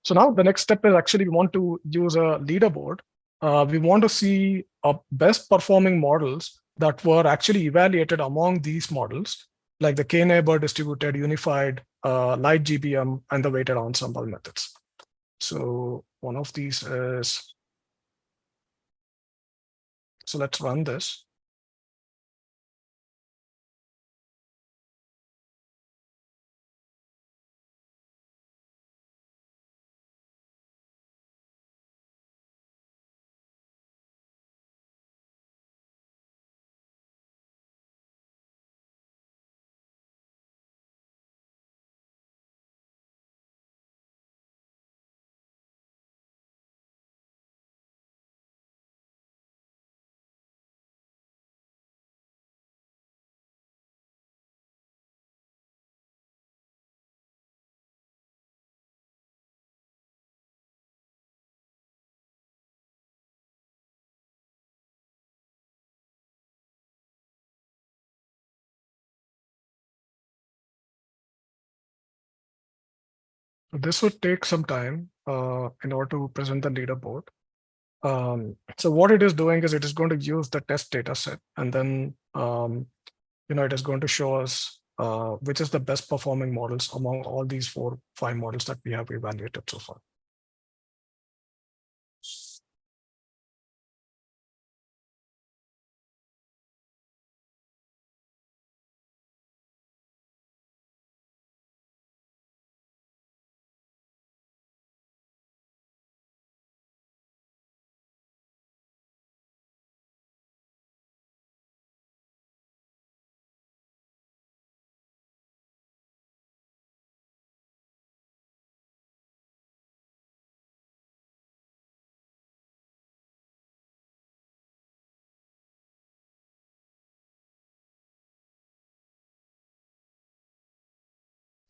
So now the next step is actually we want to use a leaderboard. We want to see best performing models that were actually evaluated among these models, like the k-neighbor distributed, unified, light GBM, and the weighted ensemble methods. So one of these is, so let's run this. This would take some time in order to present the leaderboard. So what it is doing is it is going to use the test data set, and then it is going to show us which is the best performing models among all these 4-5 models that we have evaluated so far.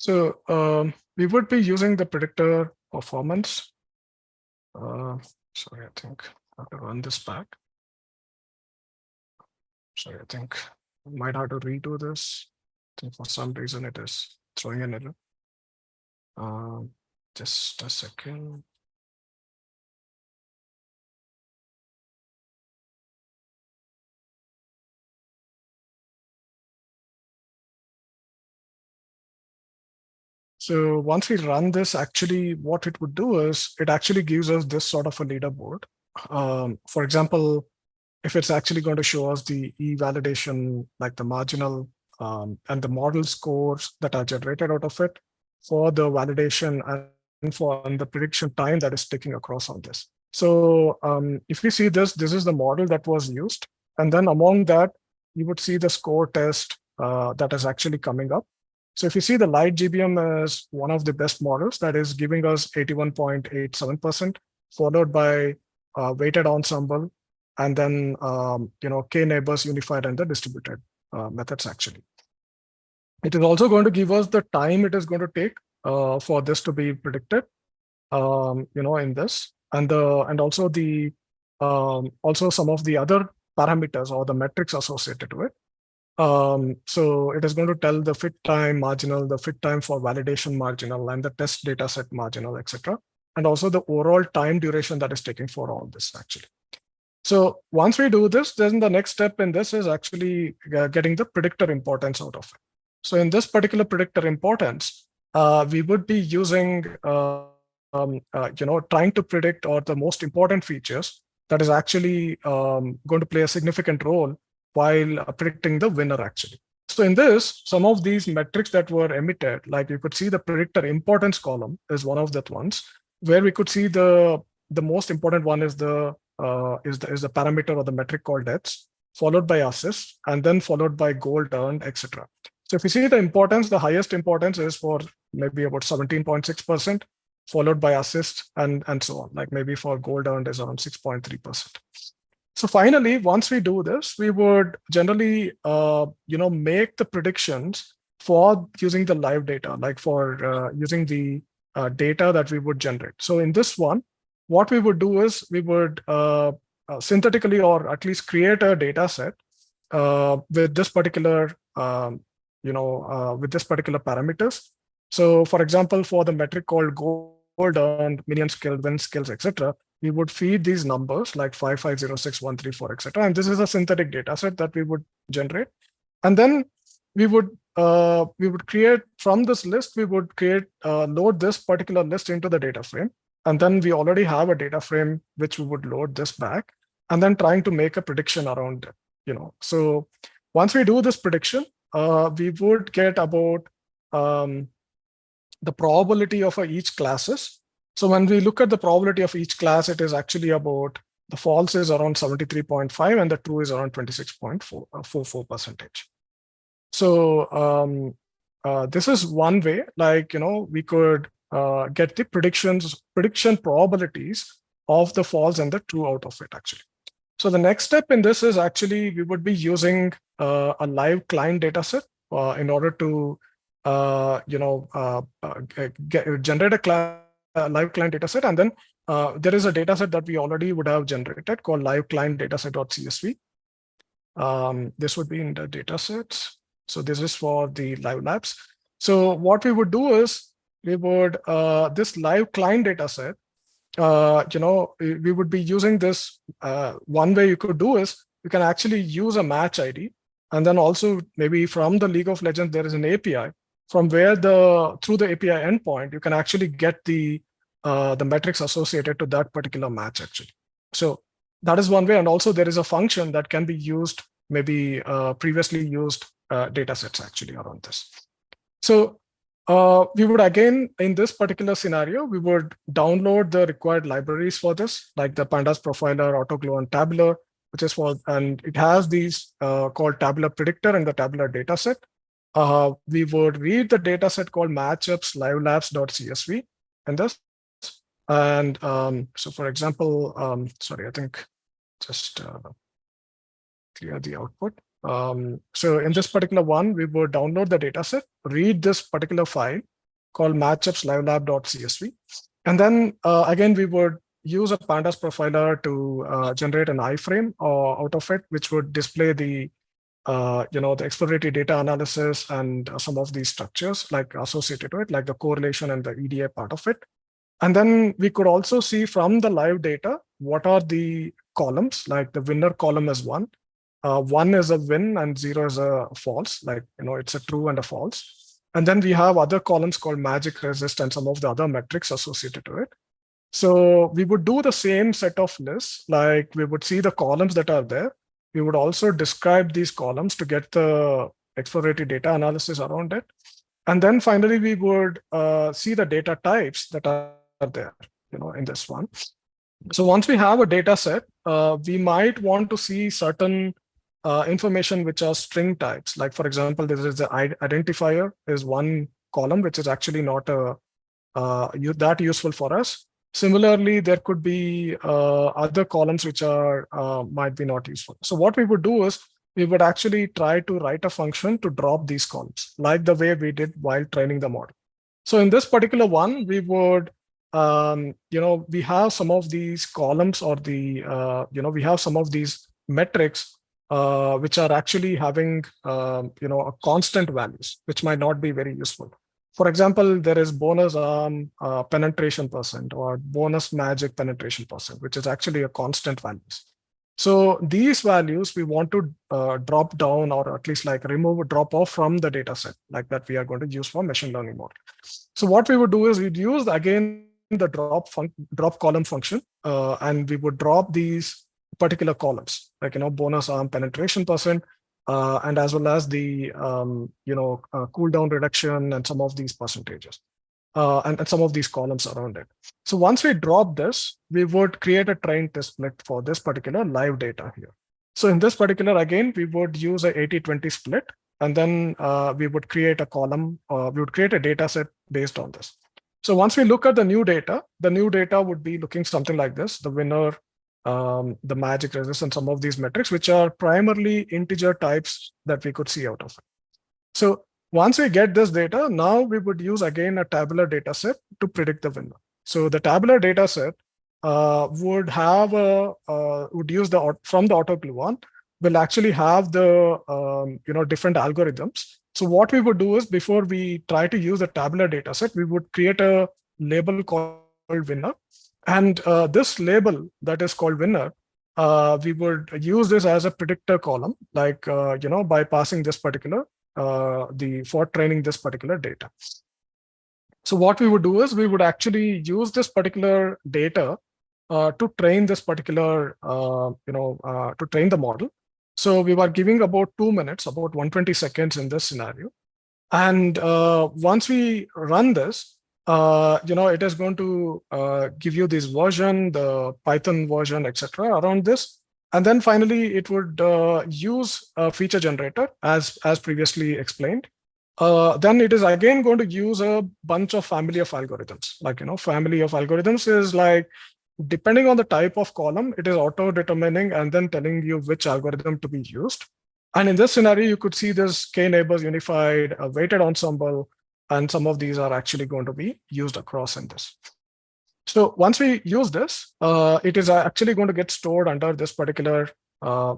So we would be using the predictor performance. Sorry, I think I have to run this back. Sorry, I think I might have to redo this. I think for some reason it is throwing an error. Just a second. So once we run this, actually what it would do is it actually gives us this sort of a leaderboard. For example, if it's actually going to show us the e-validation, like the marginal and the model scores that are generated out of it for the validation and for the prediction time that is taking across on this. So if you see this is the model that was used. And then among that, you would see the score test that is actually coming up. So if you see the light GBM as one of the best models that is giving us 81.87%, followed by weighted ensemble, and then k-neighbors, unified, and the distributed methods actually. It is also going to give us the time it is going to take for this to be predicted, in this, and also the also some of the other parameters or the metrics associated to it. So it is going to tell the fit time marginal, the fit time for validation marginal, and the test data set marginal, etc. And also the overall time duration that is taking for all this actually. So once we do this, then the next step in this is actually getting the predictor importance out of it. So in this particular predictor importance, we would be using, trying to predict or the most important features that is actually going to play a significant role while predicting the winner actually. So in this, some of these metrics that were emitted, like you could see the predictor importance column is one of that ones, where we could see the most important one is the parameter or the metric called deaths, followed by assists, and then followed by gold earned, etc. So if you see the importance, the highest importance is for maybe about 17.6%, followed by assists and so on. Like maybe for gold earned is around 6.3%. So finally, once we do this, we would generally, make the predictions for using the live data, like for using the data that we would generate. So in this one, what we would do is we would synthetically, or at least create a data set with this particular, with this particular parameters. So for example, for the metric called gold earned, minion skilled, win skills, etc., we would feed these numbers like 5506134, etc. And this is a synthetic data set that we would generate. And then we would create from this list, we would load this particular list into the data frame. And then we already have a data frame which we would load this back, and then trying to make a prediction around it. So once we do this prediction, we would get about the probability of each classes. So when we look at the probability of each class, it is actually about the false is around 73.5 and the true is around 26.44%. So this is one way, like, we could get the prediction probabilities of the false and the true out of it, actually. So the next step in this is actually we would be using a live client data set in order to generate a live client data set. And then there is a data set that we already would have generated called live client dataset.csv. This would be in the data sets. So this is for the live labs. So what we would do is we would this live client data set, we would be using this. One way you could do is you can actually use a match ID, and then also maybe from the League of Legends there is an API from where through the API endpoint you can actually get the metrics associated to that particular match, actually. So that is one way, and also there is a function that can be used, maybe previously used data sets actually around this. So we would, again, in this particular scenario, we would download the required libraries for this, like the Pandas Profiler, AutoGlow, and Tabular, which is and it has these called Tabular Predictor and the Tabular Dataset. We would read the dataset called matchups livelabs.csv and this. And so, for example, sorry, I think just clear the output. So in this particular one, we would download the dataset, read this particular file called matchups livelab.csv. And then again, we would use a Pandas profiler to generate an iframe out of it, which would display the the exploratory data analysis and some of these structures like associated to it, like the correlation and the EDA part of it. And then we could also see from the live data, what are the columns, like the winner column is 1. 1 is a win and 0 is a false, like, it's a true and a false. And then we have other columns called magic resist and some of the other metrics associated to it. So we would do the same set of lists, like we would see the columns that are there. We would also describe these columns to get the exploratory data analysis around it. And then finally, we would see the data types that are there, in this one. So once we have a data set, we might want to see certain information which are string types. Like, for example, there is the identifier is one column, which is actually not that useful for us. Similarly, there could be other columns which are might be not useful. So what we would do is we would actually try to write a function to drop these columns, like the way we did while training the model. So in this particular one, we would, we have some of these columns or we have some of these metrics which are actually having, a constant values, which might not be very useful. For example, there is bonus penetration percent or bonus magic penetration percent, which is actually a constant values. So these values we want to drop down, or at least like remove or drop off from the data set, like that we are going to use for machine learning model. So what we would do is we'd use again the drop column function, and we would drop these particular columns, like bonus penetration percent, and as well as the cooldown reduction and some of these percentages, and some of these columns around it. So once we drop this, we would create a train test split for this particular live data here. So in this particular, again, we would use a 80-20 split, and then we would create a column, we would create a data set based on this. So once we look at the new data would be looking something like this: the winner, the magic resist, and some of these metrics, which are primarily integer types that we could see out of it. So Once we get this data, now we would use again a tabular data set to predict the winner. So the tabular data set would have would use from the AutoGluon will actually have the different algorithms. So what we would do is, before we try to use the tabular data set, we would create a label called winner, and this label that is called winner, we would use this as a predictor column, like by passing this particular for training this particular data. So what we would do is, we would actually use this particular data to train this particular, to train the model. So we were giving about 2 minutes, about 120 seconds in this scenario. And once we run this, it is going to give you this version, the Python version, etc. around this. And then finally, it would use a feature generator as previously explained. Then it is again going to use a bunch of family of algorithms. Like, family of algorithms is like, depending on the type of column, it is auto-determining and then telling you which algorithm to be used. And in this scenario, you could see this k-neighbors unified, a weighted ensemble, and some of these are actually going to be used across in this. So once we use this, it is actually going to get stored under this particular,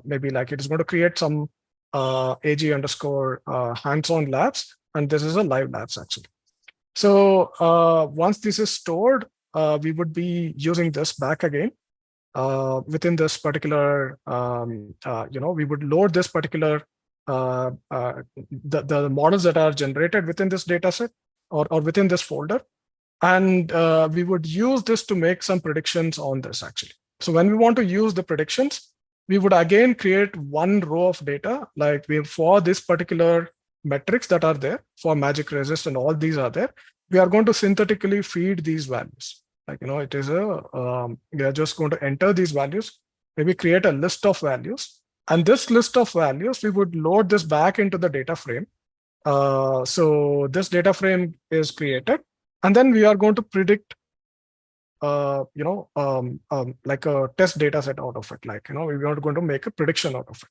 maybe like it is going to create some AG underscore hands-on labs, and this is a live labs actually. So once this is stored, we would be using this back again. Within this particular, we would load this particular, the models that are generated within this data set or within this folder. And we would use this to make some predictions on this actually. So when we want to use the predictions, we would again create one row of data, like for this particular metrics that are there for magic resist and all these are there. We are going to synthetically feed these values. Like, it is we are just going to enter these values, maybe create a list of values. And this list of values, we would load this back into the data frame. So this data frame is created. And then we are going to predict, like a test data set out of it. Like, we are going to make a prediction out of it.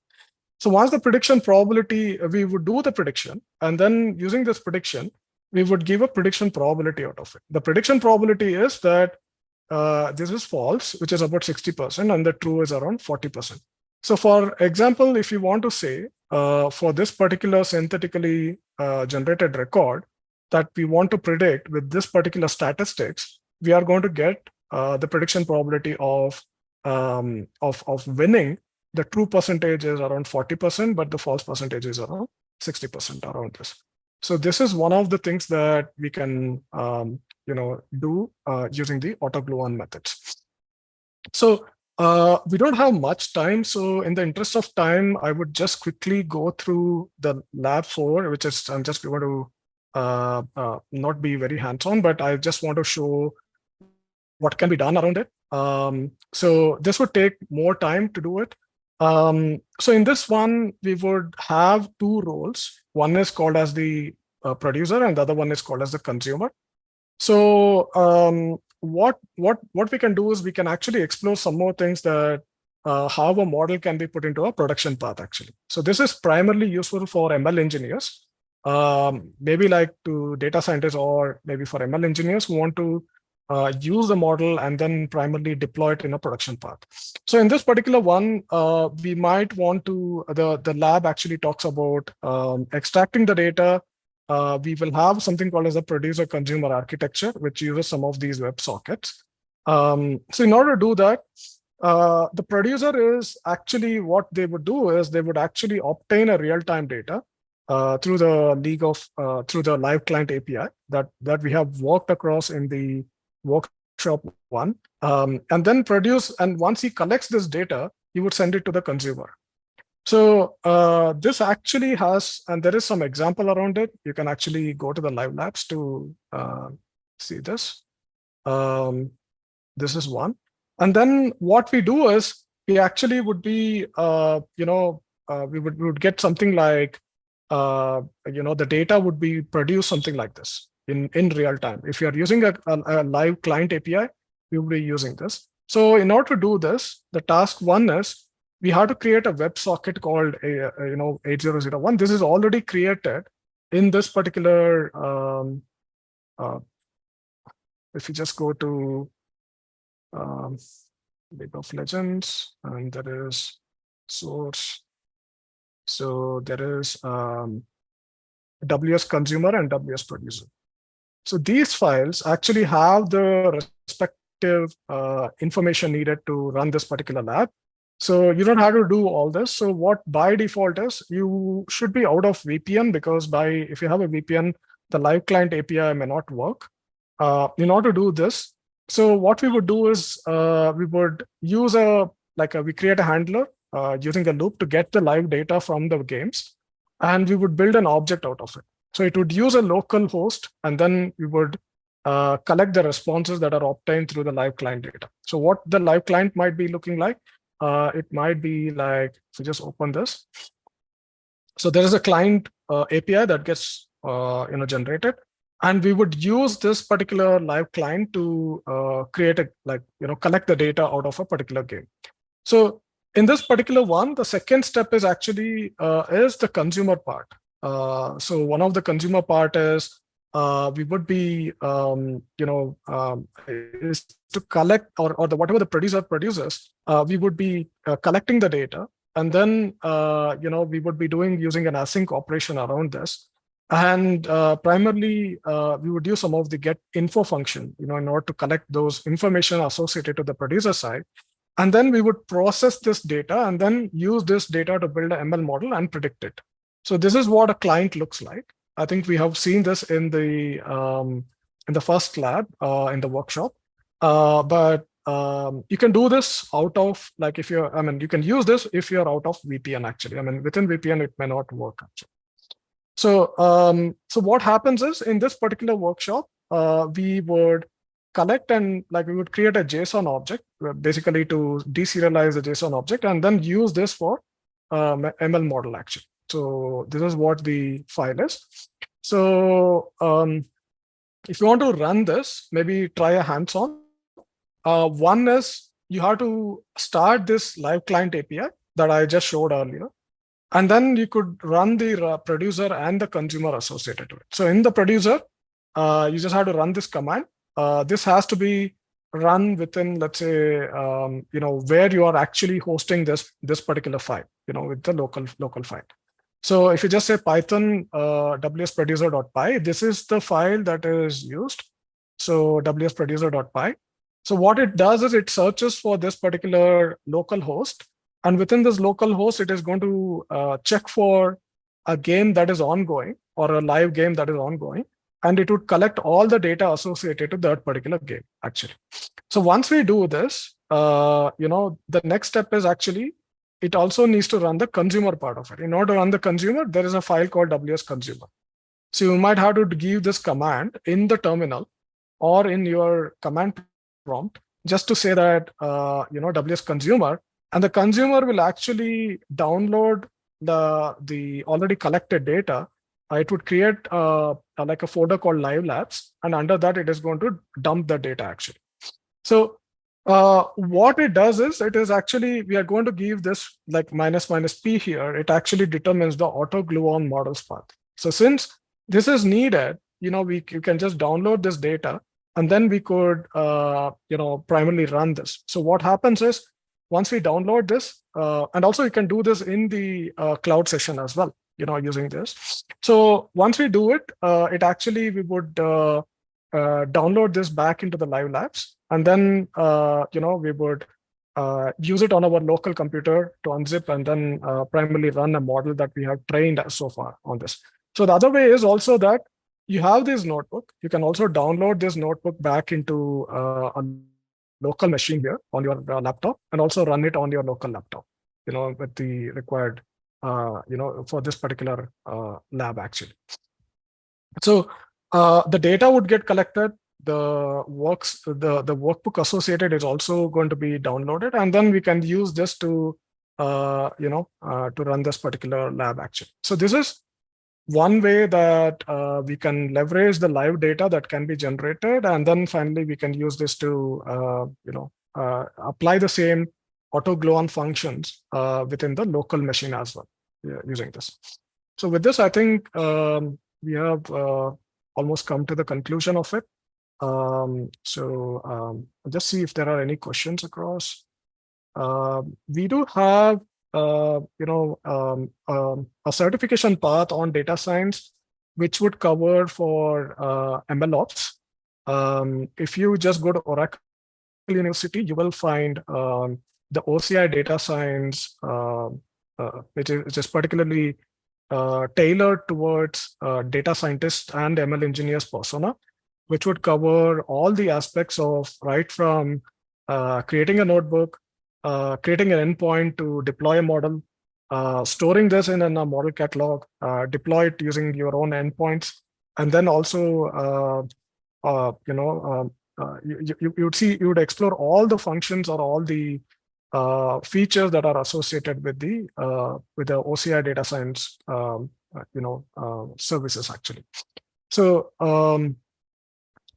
So once the prediction probability, we would do the prediction. And then using this prediction, we would give a prediction probability out of it. The prediction probability is that this is false, which is about 60%, and the true is around 40%. So for example, if you want to say for this particular synthetically generated record that we want to predict with this particular statistics, we are going to get the prediction probability of winning. The true percentage is around 40%, but the false percentage is around 60% around this. So this is one of the things that we can do using the AutoGluon methods. So we don't have much time. So in the interest of time, I would just quickly go through the lab 4, which is I'm just going to not be very hands-on, but I just want to show what can be done around it. So this would take more time to do it. So in this one, we would have 2 roles. One is called as the producer, and the other one is called as the consumer. So what we can do is we can actually explore some more things that how a model can be put into a production path actually. So this is primarily useful for ML engineers, maybe like to data scientists, or maybe for ML engineers who want to use the model and then primarily deploy it in a production path. So in this particular one, we might want to, the lab actually talks about extracting the data. We will have something called as a producer consumer architecture, which uses some of these web sockets. So in order to do that, the producer is actually, what they would do is they would actually obtain a real-time data through the live client API that we have worked across in the workshop 1, and then produce. And once he collects this data, he would send it to the consumer. So this actually has, and there is some example around it. You can actually go to the live labs to see this. This is one. And then what we do is we actually would be, we would get something like, the data would be produced something like this in real time. If you're using a live client API, we will be using this. So in order to do this, the task 1 is we have to create a WebSocket called 8001. This is already created in this particular, if you just go to League of Legends, and there is source. So there is WS consumer and WS producer. So these files actually have the respective information needed to run this particular lab. So you don't have to do all this. So what by default is, you should be out of VPN, because if you have a VPN, the live client API may not work. In order to do this, so what we would do is we would use we create a handler using a loop to get the live data from the games, and we would build an object out of it. So it would use a local host, and then we would collect the responses that are obtained through the live client data. So what the live client might be looking like, it might be like, so just open this. So there is a client API that gets generated, and we would use this particular live client to create collect the data out of a particular game. So in this particular one, the second step is actually is the consumer part. So one of the consumer part is we would be is to collect or whatever the producer produces. We would be collecting the data, and then we would be using an async operation around this. And primarily, we would use some of the get info function, in order to collect those information associated to the producer side. And then we would process this data and then use this data to build an ML model and predict it. So this is what a client looks like. I think we have seen this in the first lab in the workshop. But you can do this out of you can use this if you're out of VPN actually. Within VPN it may not work actually. So so what happens is, in this particular workshop, we would collect and we would create a JSON object, basically to deserialize the JSON object, and then use this for ML model actually. So this is what the file is. So if you want to run this, maybe try a hands-on. One is you have to start this live client API that I just showed earlier. And then you could run the producer and the consumer associated to it. So in the producer, you just have to run this command. This has to be run within, let's say, where you are actually hosting this particular file, with the local file. So if you just say Python wsproducer.py, this is the file that is used. So wsproducer.py. So what it does is it searches for this particular local host. And within this local host, it is going to check for a game that is ongoing or a live game that is ongoing. And it would collect all the data associated to that particular game, actually. So once we do this, the next step is actually, it also needs to run the consumer part of it. In order to run the consumer, there is a file called WS consumer. So you might have to give this command in the terminal or in your command prompt, just to say that, WS consumer, and the consumer will actually download the already collected data. It would create a folder called live labs, and under that it is going to dump the data actually. So what it does is, it is actually, we are going to give this --p here. It actually determines the auto glue-on models path. So since this is needed, you can just download this data, and then we could primarily run this. So what happens is, once we download this, and also you can do this in the cloud session as well, using this. So once we do it, it actually, we would download this back into the live labs, and then we would use it on our local computer to unzip and then primarily run a model that we have trained so far on this. So the other way is also that you have this notebook. You can also download this notebook back into a local machine here on your laptop, and also run it on your local laptop, with the required, for this particular lab actually. So the data would get collected. The workbook associated is also going to be downloaded, and then we can use this to, to run this particular lab actually. So this is one way that we can leverage the live data that can be generated, and then finally we can use this to apply the same auto glue-on functions within the local machine as well, using this. So with this, I think we have almost come to the conclusion of it. I'll just see if there are any questions across. We do have a certification path on data science, which would cover for MLOps. If you just go to Oracle University, you will find the OCI data science, which is particularly tailored towards data scientists and ML engineers persona, which would cover all the aspects of right from creating a notebook, creating an endpoint to deploy a model, storing this in a model catalog, deploy it using your own endpoints, and then also you would explore all the functions or all the features that are associated with the OCI data science services actually. So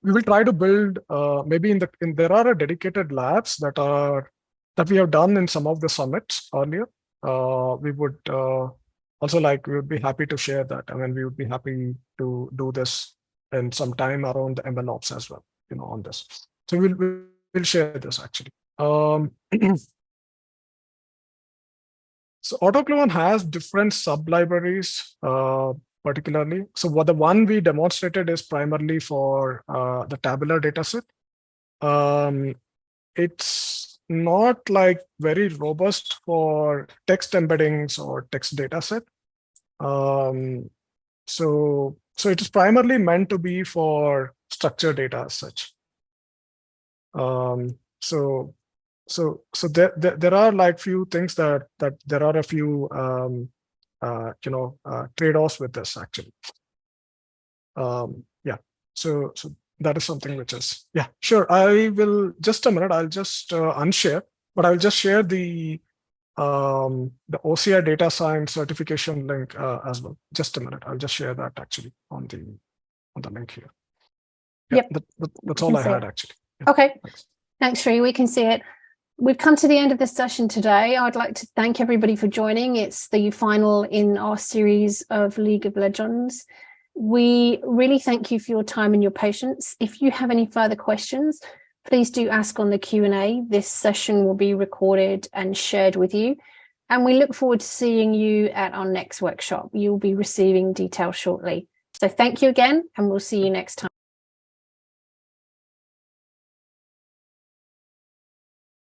we will try to build maybe there are dedicated labs that we have done in some of the summits earlier. We would we would be happy to share that. I mean, we would be happy to do this in some time around the MLOps as well, on this. So we'll share this actually. So AutoClone has different sub-libraries, particularly. So the one we demonstrated is primarily for the tabular dataset. It's not like very robust for text embeddings or text dataset. So it is primarily meant to be for structured data as such. So there are like few things that there are a few trade-offs with this actually. Yeah. So that is something which is, yeah, sure. I will just a minute. I'll just unshare, but I'll just share the OCI data science certification link as well. Just a minute. I'll just share that actually on the link here. Yeah, yep. That's all I had actually. Yeah, okay. Thanks, Sri. We can see it. We've come to the end of this session today. I'd like to thank everybody for joining. It's the final in our series of League of Legends. We really thank you for your time and your patience. If you have any further questions, please do ask on the Q&A. This session will be recorded and shared with you. And we look forward to seeing you at our next workshop. You'll be receiving details shortly. So thank you again, and we'll see you next time.